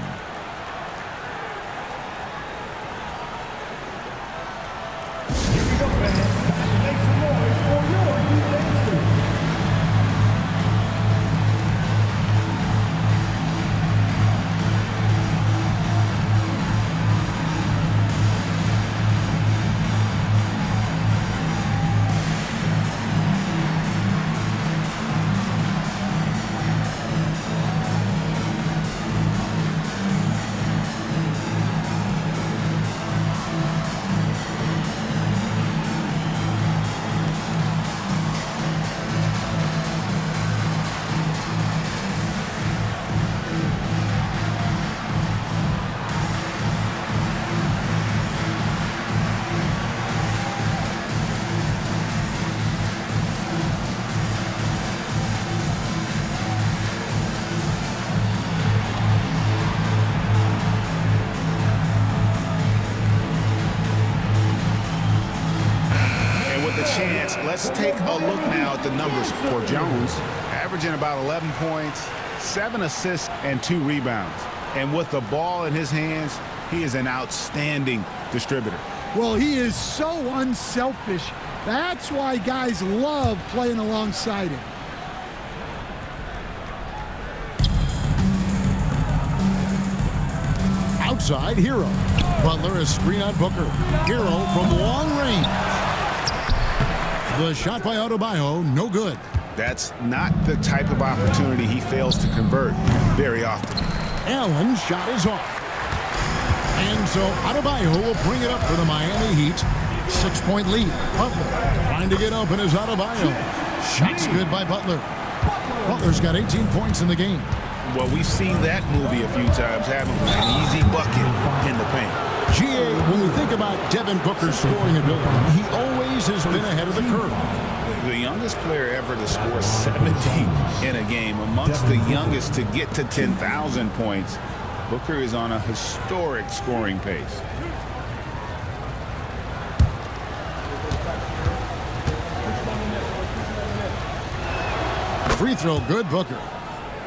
Let's take a look now at the numbers for Jones. Averaging about 11 points, 7 assists, and 2 rebounds. And with the ball in his hands, he is an outstanding distributor. Well, he is so unselfish. That's why guys love playing alongside him. Outside, Hero. Butler a screen on Booker. Hero from long range. The shot by Adebayo, no good. That's not the type of opportunity he fails to convert very often. Allen's shot is off. And so Adebayo will bring it up for the Miami Heat. 6-point lead. Butler trying to get open is Adebayo. Shot's good by Butler. Butler's got 18 points in the game. Well, we've seen that movie a few times, haven't we? An easy bucket in the paint. GA, when we think about Devin Booker's scoring ability, he always has been ahead of the curve. The youngest player ever to score 70 in a game, amongst the youngest to get to 10,000 points. Booker is on a historic scoring pace. Free throw, good, Booker.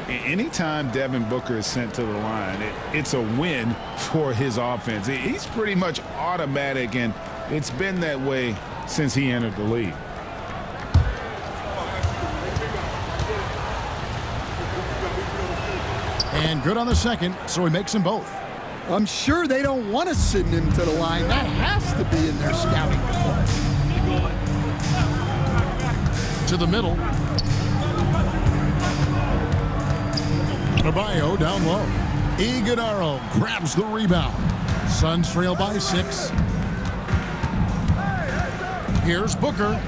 Anytime Devin Booker is sent to the line, it's a win for his offense. He's pretty much automatic, and it's been that way since he entered the league. And good on the second, so he makes them both. I'm sure they don't want to send him to the line. That has to be in their scouting report. To the middle. Adebayo down low. Iguodala grabs the rebound. Suns trail by 6. Here's Booker.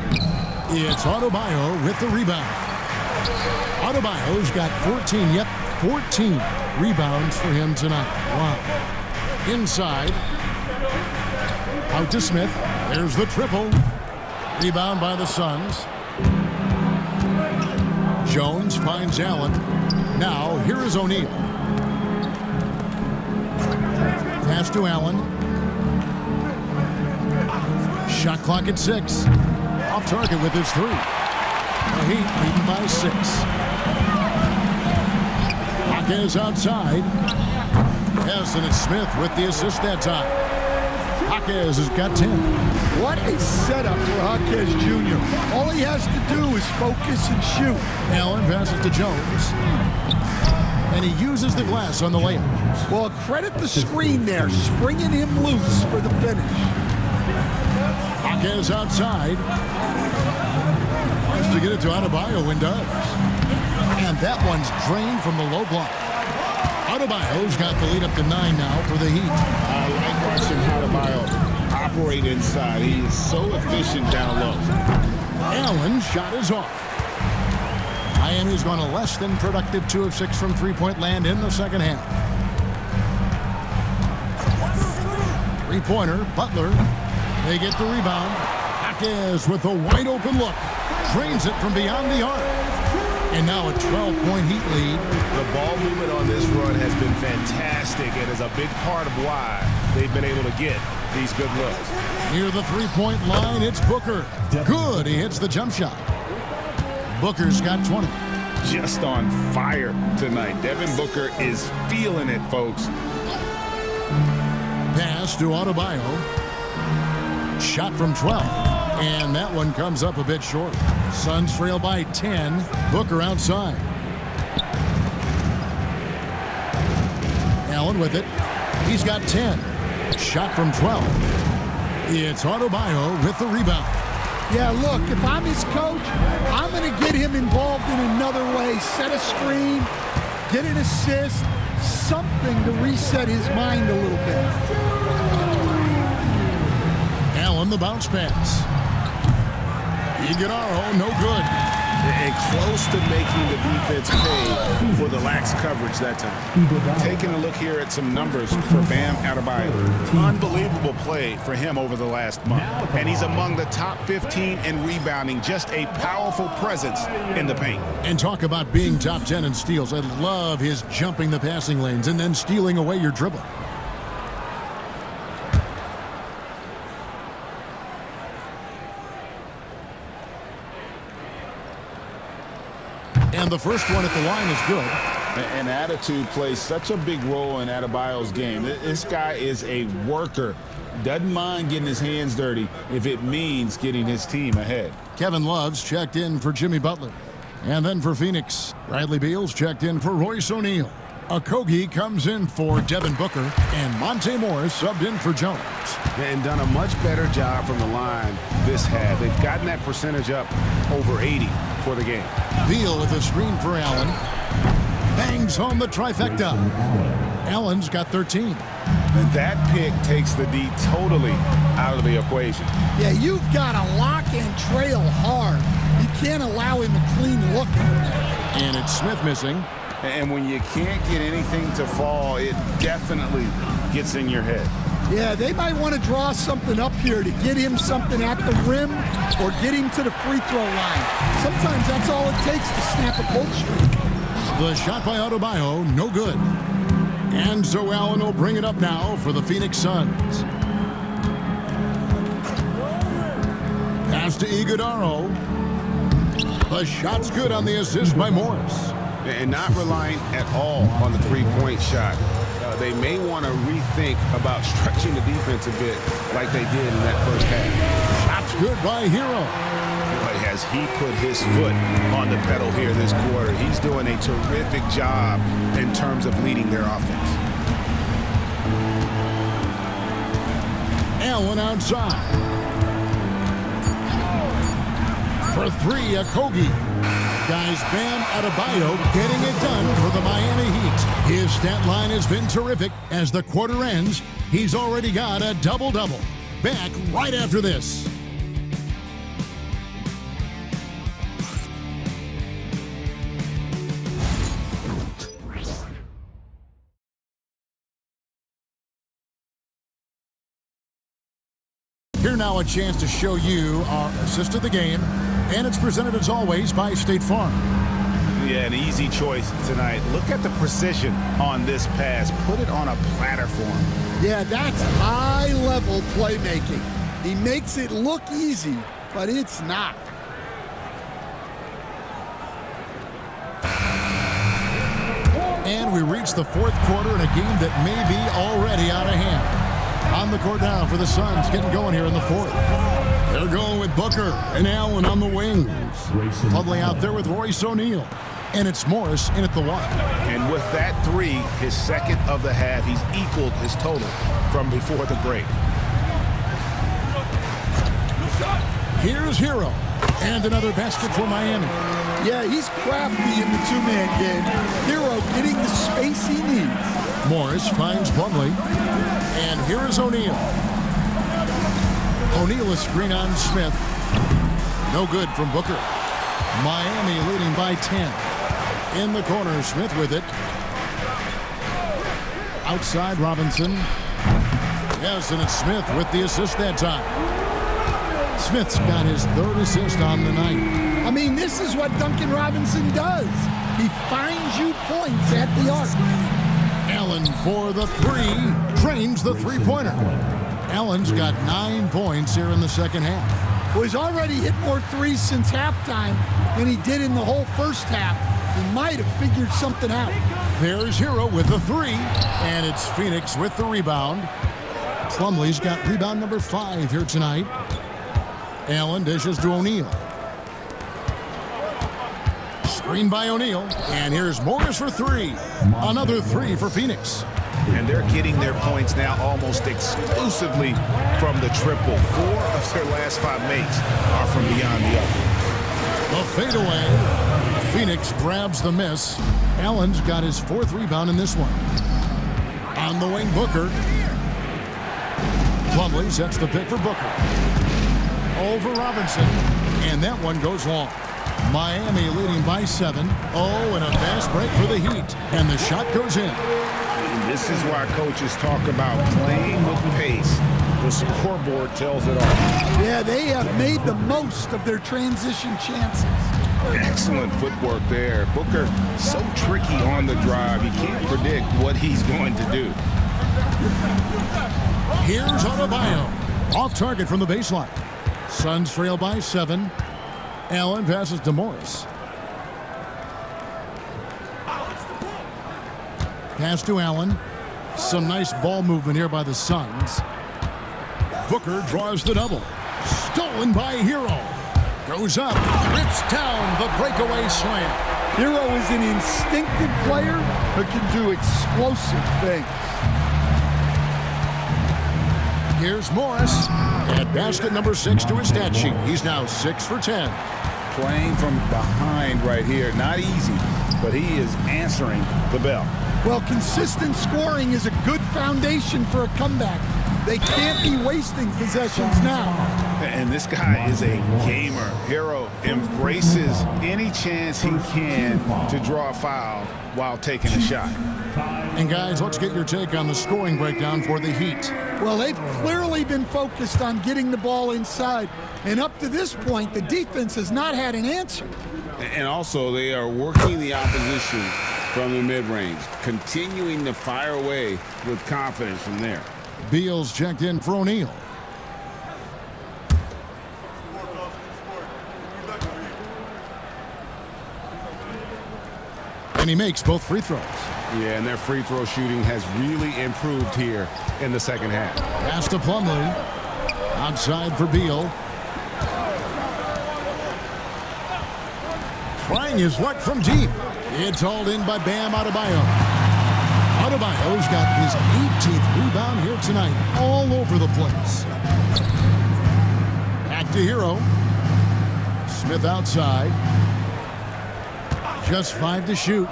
It's Adebayo with the rebound. Adebayo's got 14 rebounds for him tonight. Wow. Inside. Out to Smith. There's the triple. Rebound by the Suns. Jones finds Allen. Now, here is O'Neal. Pass to Allen. Shot clock at 6. Off target with his 3. The Heat leading by 6. Jaquez outside. Hassan and Smith with the assist that time. Jaquez has got 10. What a setup for Jaquez Jr. All he has to do is focus and shoot. Allen passes to Jones. And he uses the glass on the layup. Well, credit the screen there, springing him loose for the finish. Jaquez outside. Wants to get it to Adebayo and does. And that one's drained from the low block. Adebayo's got the lead up to 9 now for the Heat. I like watching Adebayo operate inside. He is so efficient down low. Allen's shot is off. Miami's gone a less than productive 2 of 6 from three-point land in the second half. Three-pointer, Butler. They get the rebound. Jaquez with a wide-open look. Drains it from beyond the arc. And now a 12-point Heat lead. The ball movement on this run has been fantastic and is a big part of why they've been able to get these good looks. Near the three-point line, it's Booker. Good, he hits the jump shot. Booker's got 20. Just on fire tonight. Devin Booker is feeling it, folks. Pass to Adebayo. Shot from 12. And that one comes up a bit short. Suns trail by 10. Booker outside. Allen with it. He's got 10. Shot from 12. It's Adebayo with the rebound. Yeah, look, if I'm his coach, I'm going to get him involved in another way. Set a screen, get an assist, something to reset his mind a little bit. Allen, the bounce pass. Iguodala, no good. And close to making the defense pay for the lax coverage that time. Taking a look here at some numbers for Bam Adebayo. Unbelievable play for him over the last month. And he's among the top 15 in rebounding. Just a powerful presence in the paint. And talk about being top 10 in steals. I love his jumping the passing lanes and then stealing away your dribble. And the first one at the line is good. And attitude plays such a big role in Adebayo's game. This guy is a worker. Doesn't mind getting his hands dirty if it means getting his team ahead. Kevin Love's checked in for Jimmy Butler. And then for Phoenix, Bradley Beal's checked in for Royce O'Neal. Okogie comes in for Devin Booker, and Monte Morris subbed in for Jones. And done a much better job from the line this half. They've gotten that percentage up over 80 for the game. Beal with a screen for Allen. Bangs home the trifecta. Allen's got 13. And that pick takes the D totally out of the equation. Yeah, you've got to lock and trail hard. You can't allow him a clean look. And it's Smith missing. And when you can't get anything to fall, it definitely gets in your head. Yeah, they might want to draw something up here to get him something at the rim or get him to the free throw line. Sometimes that's all it takes to snap a cold streak. The shot by Adebayo, no good. And so Allen will bring it up now for the Phoenix Suns. Pass to Iguodala. The shot's good on the assist by Morris. And not relying at all on the three-point shot. They may want to rethink about stretching the defense a bit like they did in that first half. Shot's good by Hero. Boy, has he put his foot on the pedal here this quarter. He's doing a terrific job in terms of leading their offense. Allen outside. For three, Okogie. Guys, Bam Adebayo getting it done for the Miami Heat. His stat line has been terrific. As the quarter ends, he's already got a double-double. Back right after this. Here now a chance to show you our assist of the game. And it's presented, as always, by State Farm. Yeah, an easy choice tonight. Look at the precision on this pass. Put it on a platter for him. Yeah, that's high-level playmaking. He makes it look easy, but it's not. And we reach the fourth quarter in a game that may be already out of hand. On the court now for the Suns, getting going here in the fourth. They're going with Booker and Allen on the wings. Fuddling out there with Royce O'Neal. And it's Morris in at the one. And with that three, his second of the half, he's equaled his total from before the break. Here's Hero. And another basket for Miami. Yeah, he's crafty in the two-man game. Hero getting the space he needs. Morris finds Plumlee. And here is O'Neal. O'Neal a screen on Smith. No good from Booker. Miami leading by 10. In the corner, Smith with it. Outside Robinson. Yes, and it's Smith with the assist that time. Smith's got his third assist on the night. I mean, this is what Duncan Robinson does. He finds you points at the arc. Allen for the three. Drains the three-pointer. Allen's got 9 points here in the second half. Well, he's already hit more threes since halftime than he did in the whole first half. He might have figured something out. There's Hero with the three, and it's Phoenix with the rebound. Plumlee's got rebound number 5 here tonight. Allen dishes to O'Neal. Screen by O'Neal, and here's Morris for 3. Another 3 for Phoenix. And they're getting their points now almost exclusively from the triple. 4 of their last 5 makes are from beyond the arc. The fadeaway. Phoenix grabs the miss. Allen's got his 4th rebound in this one. On the wing, Booker. Plumlee sets the pick for Booker. Over Robinson. And that one goes long. Miami leading by 7. Oh, and a fast break for the Heat. And the shot goes in. And this is why coaches talk about playing with pace. The scoreboard tells it all. Yeah, they have made the most of their transition chances. Excellent footwork there. Booker, so tricky on the drive. You can't predict what he's going to do. Here's Adebayo. Off target from the baseline. Suns trail by 7. Allen passes to Morris. Pass to Allen. Some nice ball movement here by the Suns. Booker draws the double. Stolen by Hero. Goes up. Rips down the breakaway slam. Hero is an instinctive player who can do explosive things. Here's Morris. At basket number 6 to his stat sheet. He's now 6 for 10. Playing from behind right here. Not easy, but he is answering the bell. Well, consistent scoring is a good foundation for a comeback. They can't be wasting possessions now. And this guy is a gamer. Hero embraces any chance he can to draw a foul while taking a shot. And guys, let's get your take on the scoring breakdown for the Heat. Well, they've clearly been focused on getting the ball inside. And up to this point, the defense has not had an answer. And also, they are working the opposition from the mid-range, continuing to fire away with confidence from there. Beal's checked in for O'Neal. And he makes both free throws. Yeah, and their free throw shooting has really improved here in the second half. Pass to Plumlee. Outside for Beal. Trying his luck from deep. It's hauled in by Bam Adebayo. Adebayo's got his 18th rebound here tonight. All over the place. Back to Hero. Smith outside. Just 5 to shoot.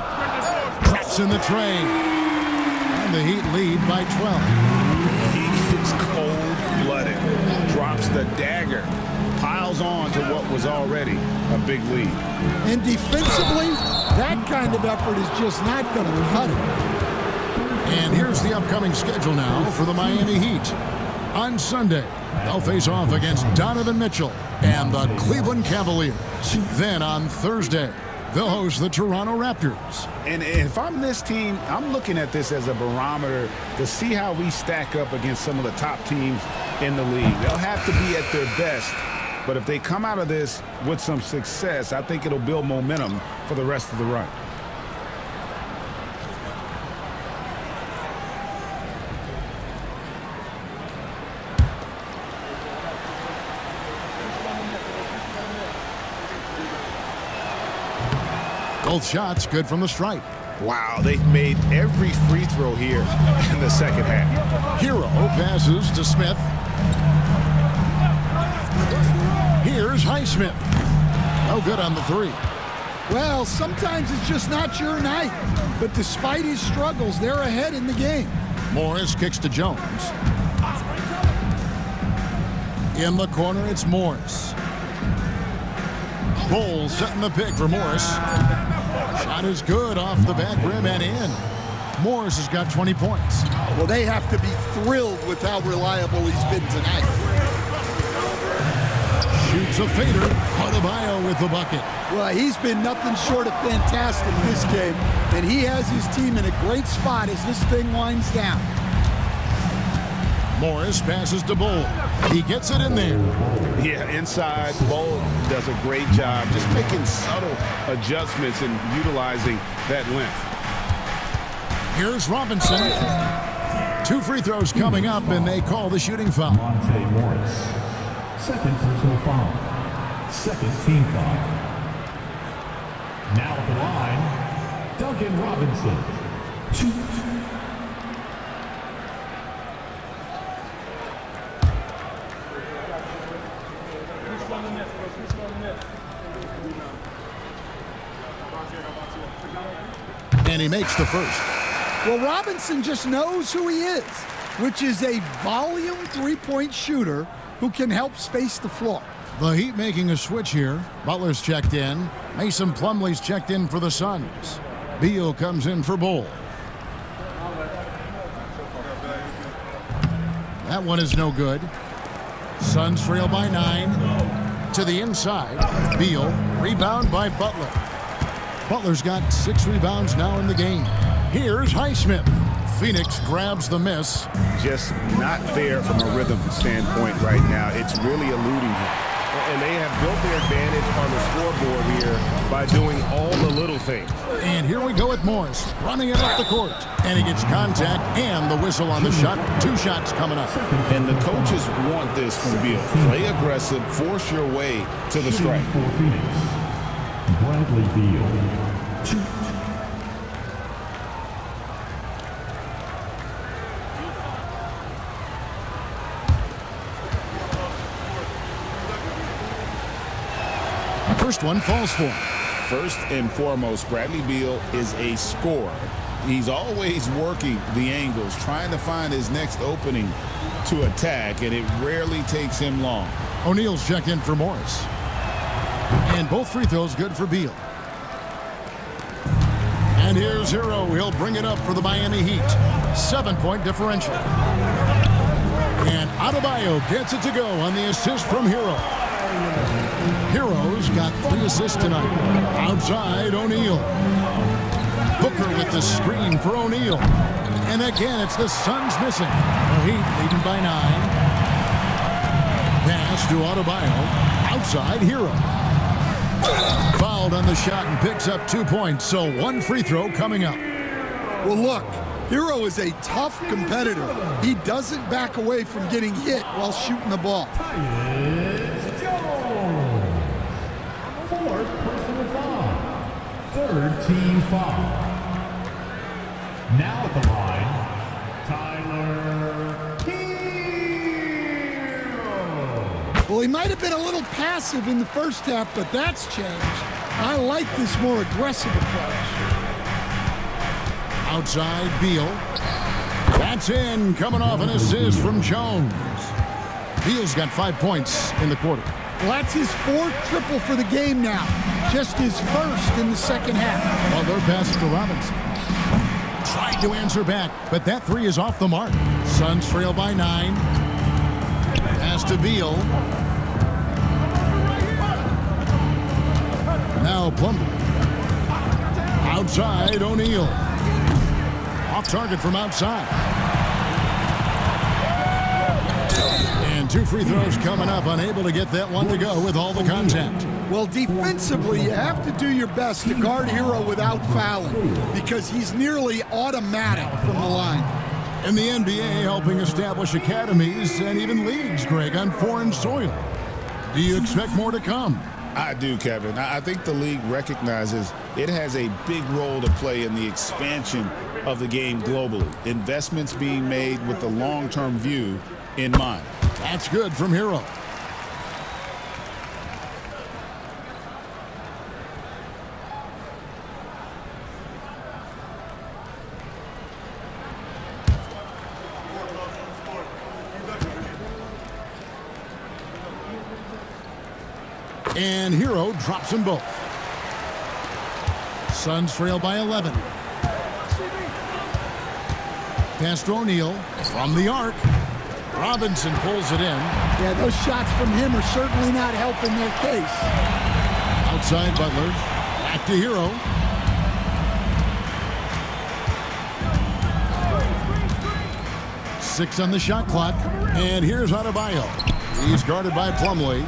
Drops in the tray. And the Heat lead by 12. He is cold-blooded. Drops the dagger. Piles on to what was already a big lead. And defensively, that kind of effort is just not going to cut it. And here's the upcoming schedule now for the Miami Heat. On Sunday, they'll face off against Donovan Mitchell and the Cleveland Cavaliers. Then on Thursday, they'll host the Toronto Raptors. And if I'm this team, I'm looking at this as a barometer to see how we stack up against some of the top teams in the league. They'll have to be at their best. But if they come out of this with some success, I think it'll build momentum for the rest of the run. Both shots good from the stripe. Wow, they've made every free throw here in the second half. Hero passes to Smith. Here's Highsmith. No good on the 3. Well, sometimes it's just not your night. But despite his struggles, they're ahead in the game. Morris kicks to Jones. In the corner, it's Morris. Bowles setting the pick for Morris. Shot is good off the back rim and in. Morris has got 20 points. Well, they have to be thrilled with how reliable he's been tonight. Shoots a fader. Adebayo with the bucket. Well, he's been nothing short of fantastic this game, and he has his team in a great spot as this thing winds down. Morris passes to Bull. He gets it in there. Yeah, inside, Bull does a great job just making subtle adjustments and utilizing that length. Here's Robinson. 2 free throws coming up, and they call the shooting foul. Monte Morris. Second personal foul. Second team foul. Now at the line, Duncan Robinson. 2. And he makes the first. Well, Robinson just knows who he is, which is a volume three-point shooter who can help space the floor. The Heat making a switch here. Butler's checked in. Mason Plumlee's checked in for the Suns. Beal comes in for Bull. That one is no good. Suns trail by 9. To the inside. Beal. Rebound by Butler. Butler's got 6 rebounds now in the game. Here's Highsmith. Phoenix grabs the miss. Just not there from a rhythm standpoint right now. It's really eluding him. And they have built their advantage on the scoreboard here by doing all the little things. And here we go with Morris running it up the court. And he gets contact and the whistle on the shot. 2 shots coming up. And the coaches want this from Beal. Play aggressive, force your way to the strike. For Phoenix, Bradley Beal. 2. First one falls for him. First and foremost, Bradley Beal is a scorer. He's always working the angles, trying to find his next opening to attack, and it rarely takes him long. O'Neal's checked in for Morris. And both free throws good for Beal. And here's Hero. He'll bring it up for the Miami Heat. 7-point differential. And Adebayo gets it to go on the assist from Hero. Hero's got 3 assists tonight. Outside, O'Neal. Booker with the screen for O'Neal. And again, it's the Suns missing. The Heat leading by 9. Pass to Adebayo. Outside, Hero. Fouled on the shot and picks up 2 points. So 1 free throw coming up. Well, look, Hero is a tough competitor. He doesn't back away from getting hit while shooting the ball. Fourth personal foul. Third team foul. Now at the line, Tyler Hero. Well, he might have been a little passive in the first half, but that's changed. I like this more aggressive approach. Outside, Beal. That's in, coming off an assist from Jones. Beal's got 5 points in the quarter. Well, that's his 4th triple for the game now. Just his first in the second half. Well, their pass to Robinson. Tried to answer back, but that 3 is off the mark. Suns trail by 9. Pass to Beal. Now Plumlee. Outside, O'Neal. Off target from outside. And 2 free throws coming up, unable to get that one to go with all the contact. Well, defensively, you have to do your best to guard Hero without fouling because he's nearly automatic from the line. In the NBA, helping establish academies and even leagues, Greg, on foreign soil. Do you expect more to come? I do, Kevin. I think the league recognizes it has a big role to play in the expansion of the game globally. Investments being made with the long-term view in mind. That's good from Hero. And Hero drops them both. Suns trail by 11. Pass to O'Neal from the arc. Robinson pulls it in. Yeah, those shots from him are certainly not helping their case. Outside Butler. Back to Hero. Six on the shot clock. And here's Adebayo. He's guarded by Plumlee.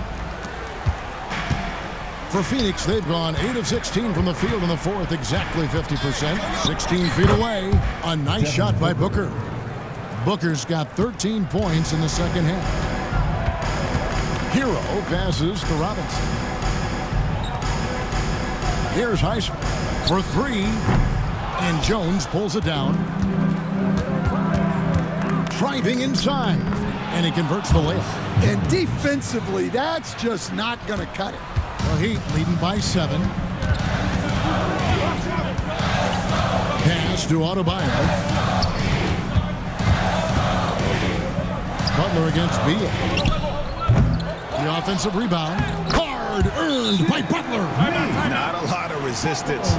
For Phoenix, they've gone 8 of 16 from the field in the fourth, exactly 50%. 16 feet away. A nice shot by Booker. Booker's got 13 points in the second half. Hero passes to Robinson. Here's Highsmith for three. And Jones pulls it down. Driving inside. And he converts the layup. And defensively, that's just not going to cut it. The Heat leading by 7. Pass to Adebayo. Butler against Beal. The offensive rebound. Hard earned by Butler. Not a lot of resistance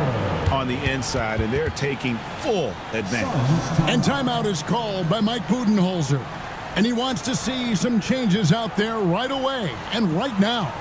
on the inside, and they're taking full advantage. And timeout is called by Mike Budenholzer. And he wants to see some changes out there right away and right now.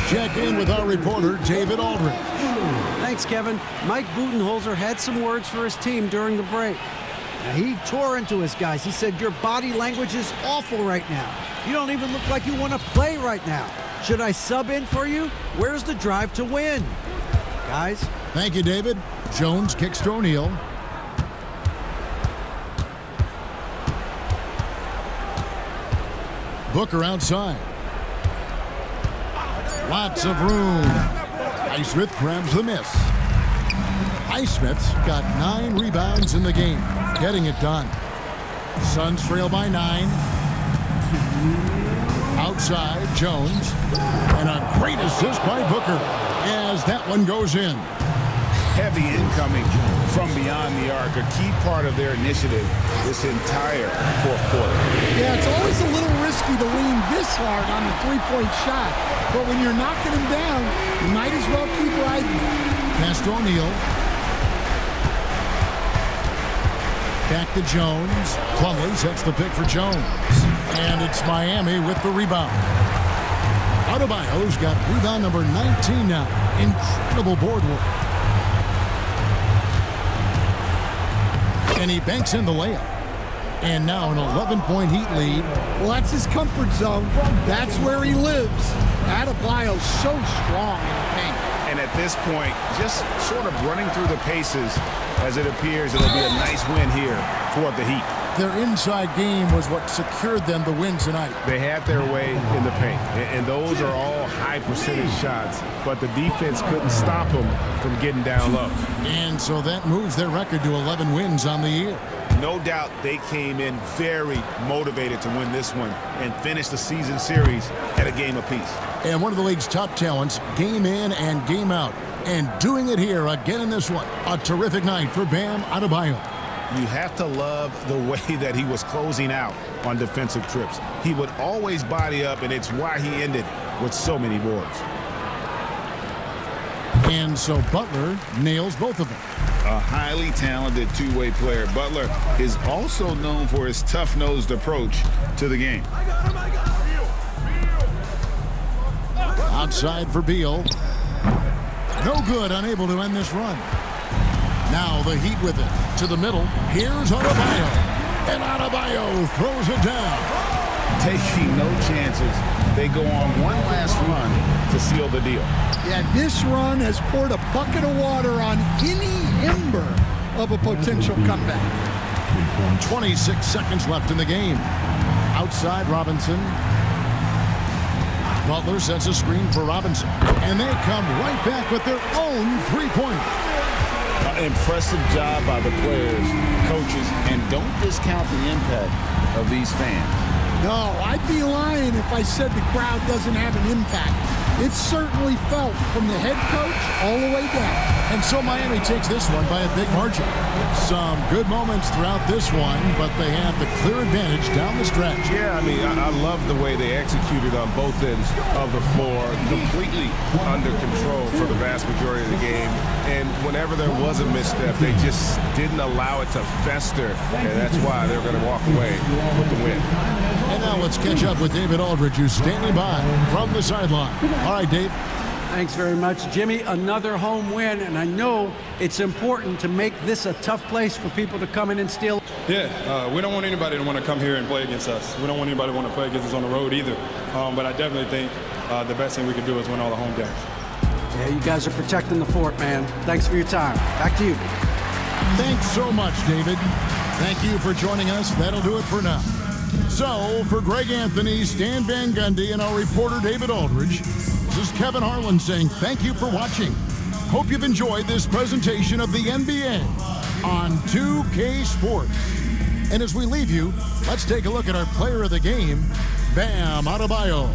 Check in with our reporter, David Aldridge. Thanks, Kevin. Mike Budenholzer had some words for his team during the break. Now, he tore into his guys. He said, your body language is awful right now. You don't even look like you want to play right now. Should I sub in for you? Where's the drive to win? Guys? Thank you, David. Jones kicks to O'Neal. Booker outside. Lots of room. Highsmith grabs the miss. Highsmith's got 9 rebounds in the game, getting it done. Suns trail by 9. Outside, Jones. And a great assist by Booker as that one goes in. Heavy incoming from beyond the arc, a key part of their initiative this entire fourth quarter. Yeah, it's always a little risky to lean this hard on the three-point shot. But when you're knocking him down, you might as well keep riding. Pass to O'Neal. Back to Jones. Plumlee sets the pick for Jones. And it's Miami with the rebound. Adebayo's got rebound number 19 now. Incredible board work. And he banks in the layup. And now an 11-point Heat lead. Well, that's his comfort zone. That's where he lives. Adebayo's so strong in the paint. And at this point, just sort of running through the paces as it appears it'll be a nice win here for the Heat. Their inside game was what secured them the win tonight. They had their way in the paint, and those are all high percentage shots, but the defense couldn't stop them from getting down low. And so that moves their record to 11 wins on the year. No doubt they came in very motivated to win this one and finish the season series at a game apiece. And one of the league's top talents, game in and game out. And doing it here again in this one. A terrific night for Bam Adebayo. You have to love the way that he was closing out on defensive trips. He would always body up, and it's why he ended with so many boards. And so Butler nails both of them. a highly talented two-way player. Butler is also known for his tough-nosed approach to the game. Outside for Beal. No good, unable to end this run. Now the Heat with it to the middle. Here's Adebayo. And Adebayo throws it down. Taking no chances. They go on one last run to seal the deal. Yeah, this run has poured a bucket of water on any ember of a potential comeback. 26 seconds left in the game. Outside Robinson. Butler sets a screen for Robinson. And they come right back with their own three-pointer. Impressive job by the players, coaches, and don't discount the impact of these fans. No, I'd be lying if I said the crowd doesn't have an impact. It's certainly felt from the head coach all the way down. And so Miami takes this one by a big margin. Some good moments throughout this one, but they have the clear advantage down the stretch. Yeah, I mean, I love the way they executed on both ends of the floor, completely under control for the vast majority of the game. And whenever there was a misstep, they just didn't allow it to fester, and that's why they're going to walk away with the win. And now let's catch up with David Aldridge, who's standing by from the sideline. All right, Dave. Thanks very much, Jimmy. Another home win, and I know it's important to make this a tough place for people to come in and steal. Yeah, we don't want anybody to want to come here and play against us. We don't want anybody to want to play against us on the road either. But I definitely think the best thing we can do is win all the home games. Yeah, you guys are protecting the fort, man. Thanks for your time. Back to you. Thanks so much, David. Thank you for joining us. That'll do it for now. So, for Greg Anthony, Stan Van Gundy, and our reporter David Aldridge, this is Kevin Harlan saying thank you for watching. Hope you've enjoyed this presentation of the NBA on 2K Sports. And as we leave you, let's take a look at our player of the game, Bam Adebayo.